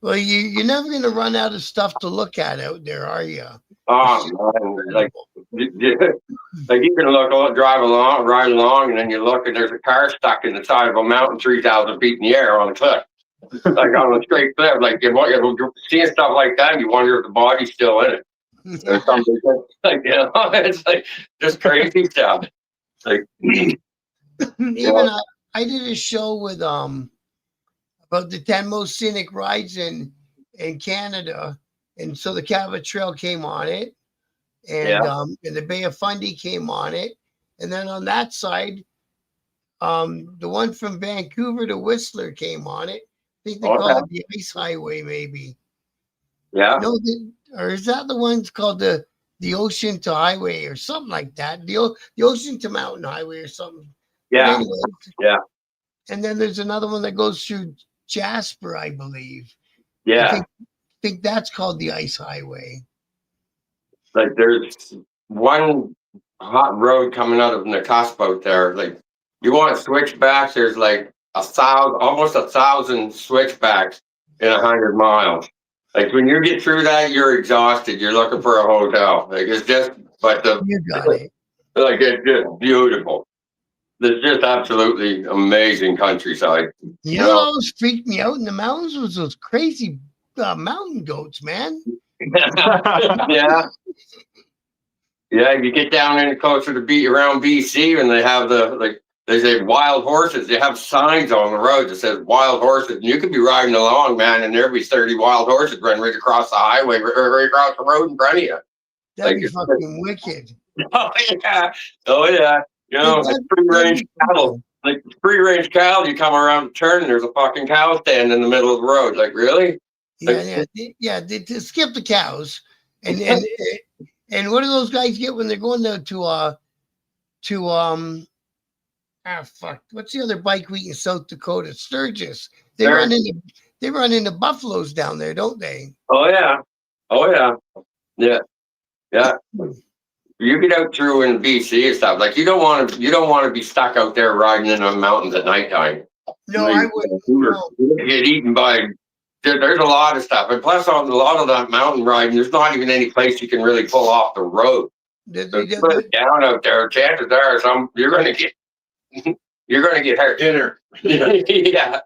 Well, you're never going to run out of stuff to look at out there, are you? Oh, man, like you can ride along, and then you look, and there's a car stuck in the side of a mountain 3,000 feet in the air on a cliff, like on a straight cliff. Like you're seeing stuff like that, and you wonder if the body's still in it. Or something. Like it's like just crazy stuff. Like even I did a show with about the 10 most scenic rides in Canada, and so the Cabot Trail came on it, and the Bay of Fundy came on it, and then on that side, the one from Vancouver to Whistler came on it. I think they call it the Ice Highway, maybe. Yeah. No, or is that the one called the Ocean to Highway or something like that? The Ocean to Mountain Highway or something. Yeah. Anyways, yeah. And then there's another one that goes through Jasper, I believe. Yeah. I think that's called the Ice Highway. Like there's one hot road coming out of Nakusp there. Like you want switchbacks, there's like almost 1,000 switchbacks in 100 miles. Like when you get through that, you're exhausted. You're looking for a hotel. Like it's just, You got it. Like it's just beautiful. It's just absolutely amazing countryside. You know what always freaked me out in the mountains was those crazy mountain goats, man. Yeah. Yeah, you get down in closer to around BC, and they have they say wild horses. They have signs on the road that says wild horses, and you could be riding along, man, and there'd be 30 wild horses running right across the highway, right across the road in front of you. That'd be fucking wicked. Oh yeah. Like free-range cattle. Like free-range cattle, you come around the turn, and there's a fucking cow stand in the middle of the road. Like really? Yeah. To skip the cows, and And what do those guys get when they're going fuck, what's the other bike week in South Dakota? Sturgis. They There- run into buffaloes down there, don't they? Oh yeah. Oh yeah. Yeah. Yeah. You get out through in BC and stuff. Like you don't want to be stuck out there riding in the mountains at nighttime. No, I wouldn't. No. You get eaten by. There's a lot of stuff, and plus on a lot of that mountain riding, there's not even any place you can really pull off the road. They- So they- you put it down out there, chances are you're gonna get hurt. Dinner. Yeah.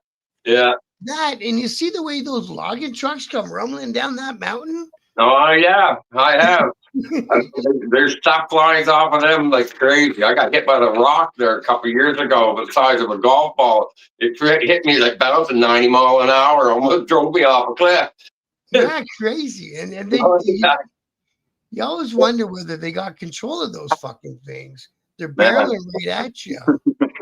Yeah. That, and you see the way those logging trucks come rumbling down that mountain? Oh yeah, I have. There's stuff flying off of them like crazy. I got hit by the rock there a couple of years ago, the size of a golf ball. It hit me like bouncing 90 mile an hour, almost drove me off a cliff. Yeah, crazy. And they, Oh, yeah. you always wonder whether they got control of those fucking things. They're barreling right at you.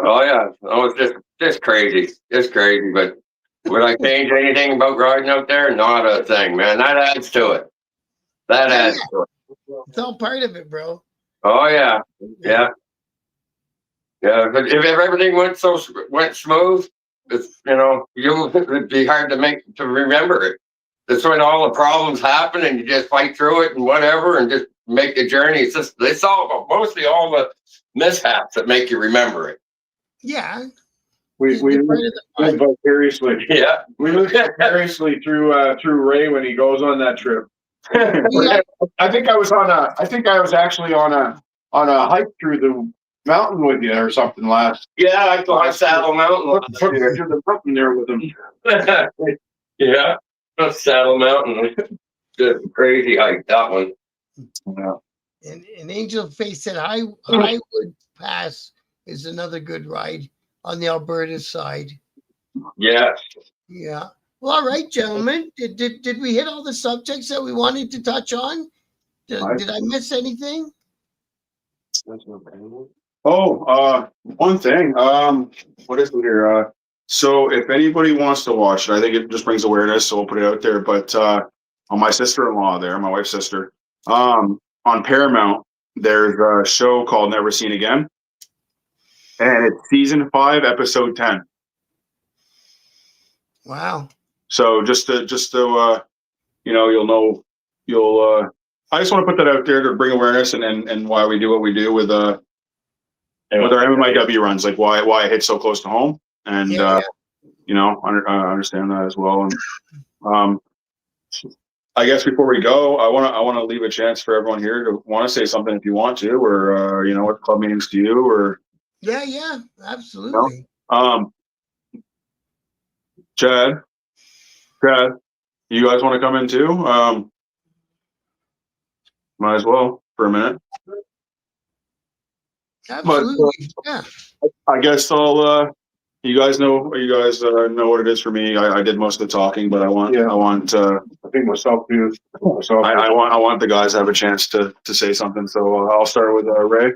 Oh yeah, oh it's just crazy, just crazy. But would I change anything about riding out there? Not a thing, man. That adds to it. That Yeah, adds to it. It's all part of it, bro. Oh yeah, yeah, yeah. But if everything went smooth, it's it'd be hard to remember it. That's when all the problems happen, and you just fight through it and whatever, and just make the journey. It's all mostly all the mishaps that make you remember it. Yeah. We It's part of the live fun. vicariously. Yeah. We live vicariously through Ray when he goes on that trip. Yeah. I think I was actually on a hike through the mountain with you or something last. Yeah, I thought Saddle Mountain. Took me to the mountain there with him. Yeah, Saddle Mountain. Just crazy hike, that one. Yeah. And Angel Face said Highwood Pass is another good ride on the Alberta side. Yes. Yeah. Well, all right, gentlemen. Did we hit all the subjects that we wanted to touch on? Did I miss anything? Oh, one thing. What is it here? So if anybody wants to watch it, I think it just brings awareness, so we'll put it out there. But on my sister-in-law there, my wife's sister, on Paramount, there's a show called Never Seen Again. And it's season 5, episode 10. Wow. So just to I just want to put that out there to bring awareness and why we do what we do with our MMIW runs, like why it hits so close to home, and Yeah. I understand that as well. And I guess before we go, I want to leave a chance for everyone here to want to say something if you want to, or what club meetings to you, or Yeah, absolutely. Chad, you guys want to come in too? Might as well for a minute. Absolutely. Yeah. I guess I'll. You guys know what it is for me. I did most of the talking, but I want. I think myself too. I want the guys to have a chance to say something. So I'll start with Ray.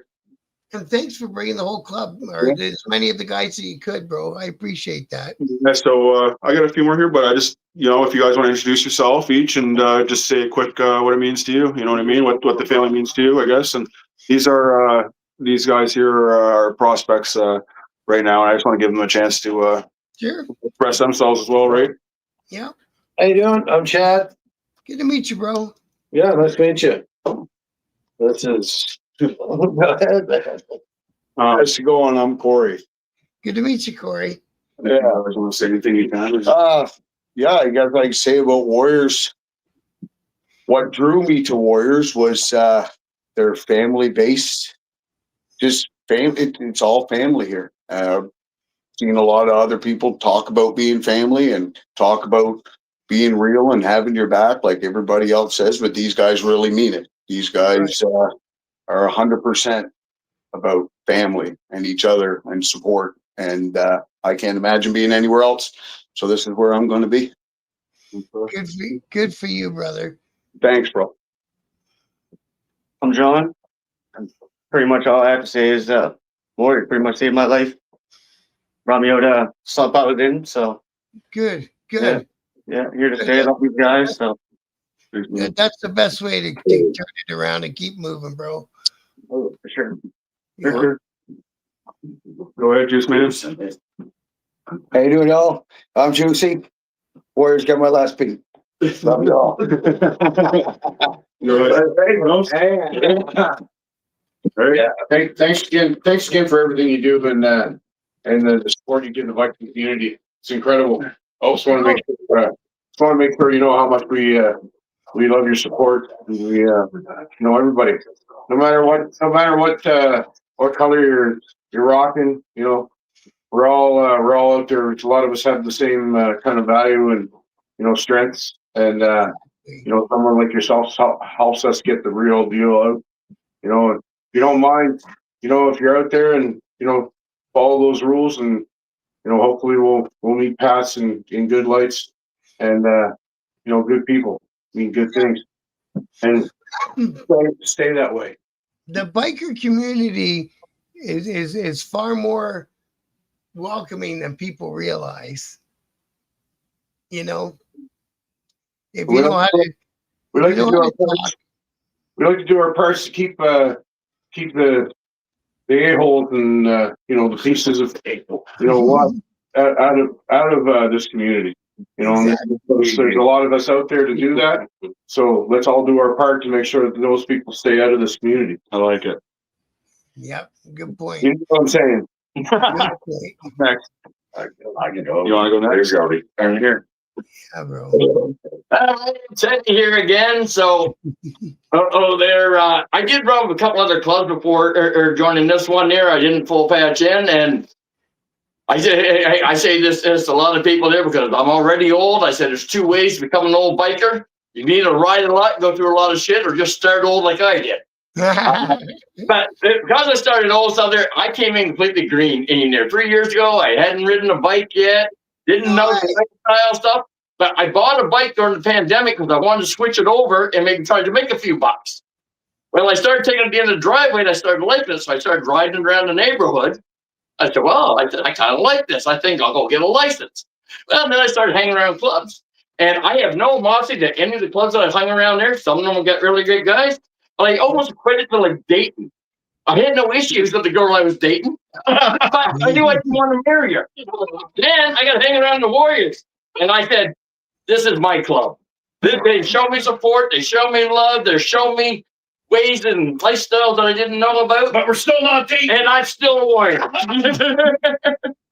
And thanks for bringing the whole club, or as many of the guys that you could, bro. I appreciate that. Yeah, so I got a few more here, but I just if you guys want to introduce yourself each and just say a quick what it means to you. You know what I mean? What the family means to you, I guess. And these guys here are our prospects right now, and I just want to give them a chance to Sure. express themselves as well, right? Yeah. How you doing? I'm Chad. Good to meet you, bro. Yeah, nice to meet you. This is. How's it going? I'm Corey. Good to meet you, Corey. Yeah, I just want to say anything you can. Yeah, you guys like to say about Warriors. What drew me to Warriors was they're family based. Just it's all family here. Seen a lot of other people talk about being family and talk about being real and having your back like everybody else says, but these guys really mean it. These guys are 100% about family and each other and support. And I can't imagine being anywhere else. So this is where I'm going to be. Good for you, brother. Thanks, bro. I'm John. And pretty much all I have to say is Warrior pretty much saved my life. Brought me out to South Paladin, so Good. yeah, here to stay with all these guys. So Good. That's the best way to turn it around and keep moving, bro. Oh, for sure. You know? Sure. Go ahead, Juice Man. How you doing, y'all? I'm Juicy. Warriors got my last beat. Love y'all. Go ahead. Yeah. Thanks again. Thanks again for everything you do and the support you give the Viking community. It's incredible. I also want to make sure you know how much we love your support. And we everybody, no matter what color you're rocking, we're all out there. A lot of us have the same kind of value and strengths, and someone like yourself helps us get the real deal out. If you don't mind, if you're out there and follow those rules, and hopefully we'll meet paths in good lights, and good people mean good things, and stay that way. The biker community is far more welcoming than people realize. If you know how to, We like to do our parts. We like to do our parts to keep the a-holes and the pieces of what out of this community. Exactly. There's a lot of us out there to do that. So let's all do our part to make sure that those people stay out of this community. I like it. Yep, good point. You know what I'm saying? Good point. Next. I can go. You want to go next? I'm here. Yeah, bro. Ted here again. So, I did run with a couple other clubs before or joining this one there. I didn't full patch in, and I say this to a lot of people there because I'm already old. I said there's two ways to become an old biker. You can either ride a lot, go through a lot of shit, or just start old like I did. But because I started old out there, I came in completely green in there. 3 years ago, I hadn't ridden a bike yet, didn't know the lifestyle stuff. But I bought a bike during the pandemic because I wanted to switch it over and maybe try to make a few bucks. Well, I started taking it in the driveway and I started liking it. So I started riding around the neighborhood. I said, well, I kind of like this. I think I'll go get a license. Well, then I started hanging around clubs. And I have no animosity to any of the clubs that I hung around there. Some of them will get really great guys. But I almost equated to like dating. I had no issues with the girl I was dating. But I knew I didn't want to marry her. Then I got to hang around the Warriors. And I said, this is my club. They show me support. They show me love. They show me ways and lifestyles that I didn't know about. But we're still not dating. And I'm still a Warrior.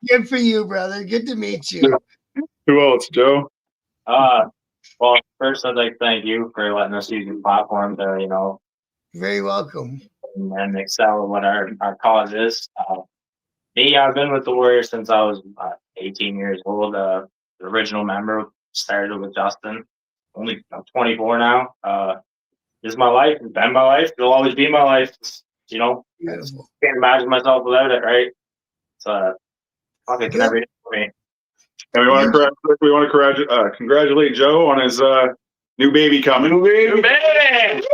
Good for you, brother. Good to meet you. Who else, Joe? Well, first I'd like to thank you for letting us use your platform to, You're very welcome. and excel in what our cause is. I've been with the Warriors since I was 18 years old. The original member started with Justin. I'm 24 now. This is my life. It's been my life. It'll always be my life. Beautiful. Can't imagine myself without it, right? So, it's every day for me. And we want to congratulate Joe on his new baby coming. New baby!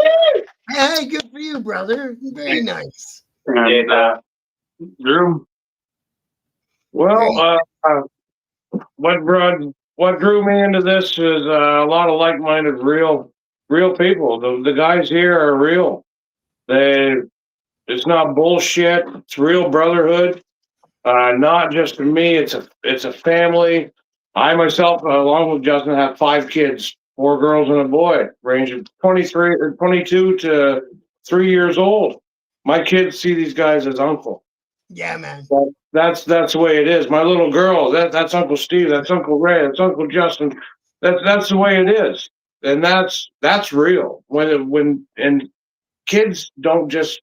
Hey, good for you, brother. Very nice. And Drew. Well, what drew me into this is a lot of like-minded, real people. The guys here are real. It's not bullshit. It's real brotherhood. Not just for me. It's a family. I myself, along with Justin, have 5 kids, 4 girls and a boy, ranging 22 to 3 years old. My kids see these guys as uncle. Yeah, man. That's the way it is. My little girl, that's Uncle Steve, that's Uncle Ray, that's Uncle Justin. That's the way it is, and that's real. When kids don't just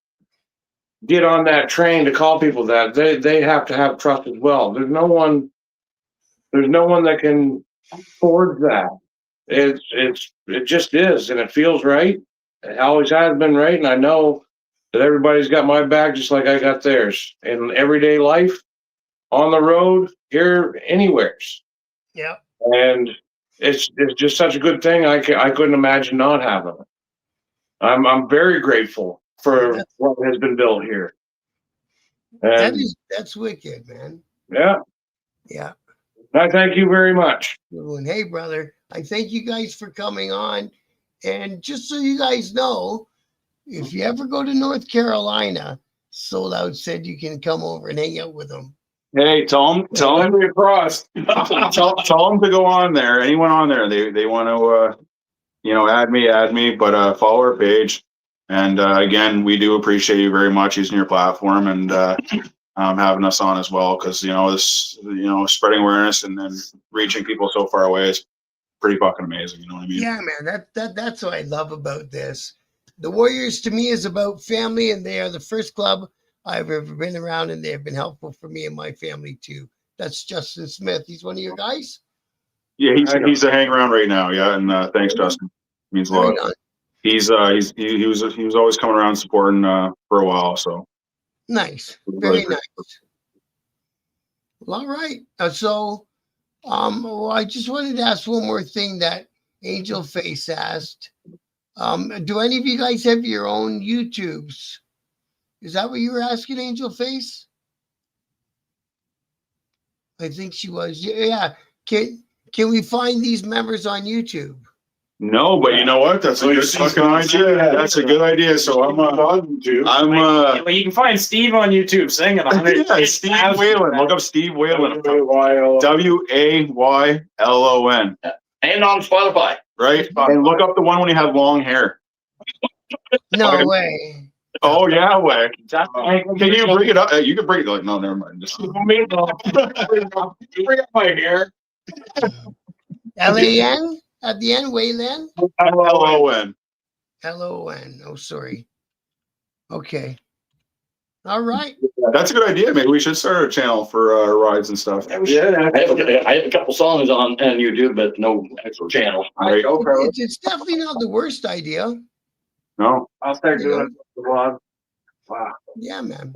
get on that train to call people that, they have to have trust as well. There's no one that can forge that. It just is, and it feels right. It always has been right, and I know that everybody's got my back just like I got theirs in everyday life, on the road, here, anywheres. Yeah. And it's just such a good thing. I couldn't imagine not having it. I'm very grateful for what has been built here. And That's wicked, man. yeah, Yeah. I thank you very much. And hey, brother, I thank you guys for coming on And just so you guys know, if you ever go to North Carolina, Sold Out said you can come over and hang out with them. Hey, tell them across. tell them to go on there. Anyone on there, they want to add me, but follow our page. And again, we do appreciate you very much using your platform and having us on as well, because this spreading awareness and then reaching people so far away is pretty fucking amazing. You know what I mean? Yeah, man, that's what I love about this. The Warriors to me is about family, and they are the first club I've ever been around, and they have been helpful for me and my family too. That's Justin Smith. He's one of your guys. Yeah, he's a hang around right now. Yeah, and thanks, Justin. Means a lot. He was always coming around supporting for a while. So nice, very nice. Well, all right. Well, I just wanted to ask one more thing that Angel Face asked. Do any of you guys have your own YouTubes? Is that what you were asking, Angel Face? I think she was. Yeah. Can we find these members on YouTube? No, but you know what? That's a good fucking idea. That's a good idea. So I'm Well, you can find Steve on YouTube singing. Yeah, Steve Whalen. Look up Steve Whalen. Waylon. And on Spotify. Right? And look up the one when he had long hair. No way. Oh yeah, way. Can you bring it up? You can bring it up. No, never mind. Just Bring up my hair. LAN at the end, Wayland? LON. LON. Oh, sorry. Okay. All right. That's a good idea. Maybe we should start a channel for rides and stuff. Yeah, I have a couple songs on YouTube, but no actual channel. Right. It's definitely not the worst idea. No. I'll start doing the vlog. Wow. Yeah, man.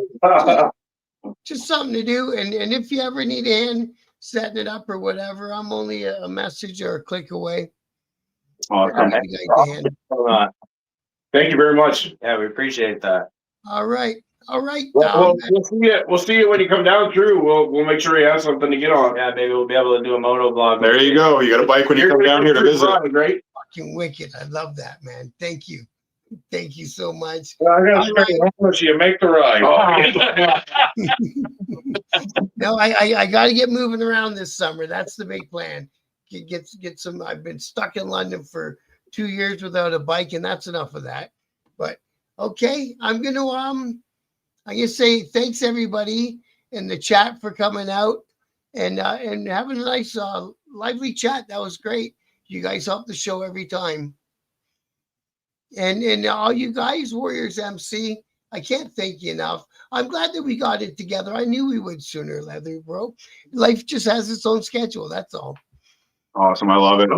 Just something to do. And if you ever need a hand setting it up or whatever, I'm only a message or a click away. Awesome. Thank you very much. Yeah, we appreciate that. All right. All right. We'll see you when you come down through. We'll make sure you have something to get on. Yeah, maybe we'll be able to do a moto vlog. There you go. You got a bike when you come down here to visit. Right? Fucking wicked. I love that, man. Thank you. Thank you so much. Well, I gotta say, how much you make the ride? No, I got to get moving around this summer. That's the big plan. Get some. I've been stuck in London for 2 years without a bike, and that's enough of that. But okay, I'm gonna say thanks everybody in the chat for coming out and having a nice lively chat. That was great. You guys help the show every time. And all you guys, Warriors MC, I can't thank you enough. I'm glad that we got it together. I knew we would sooner or later, bro. Life just has its own schedule. That's all. Awesome. I love it.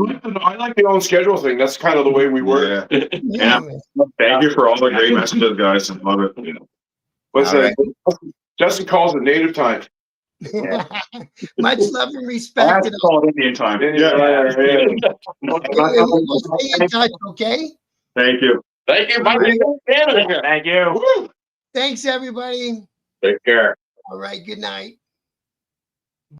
I like the own schedule thing. That's kind of the way we work. Yeah. Thank you for all the great messages, guys. I love it. What's that? Justin calls it native time. Much love and respect. That's called Indian time. We'll stay in touch, okay? Thank you. Thank you. Thank you. Thanks, everybody. Take care. All right. Good night.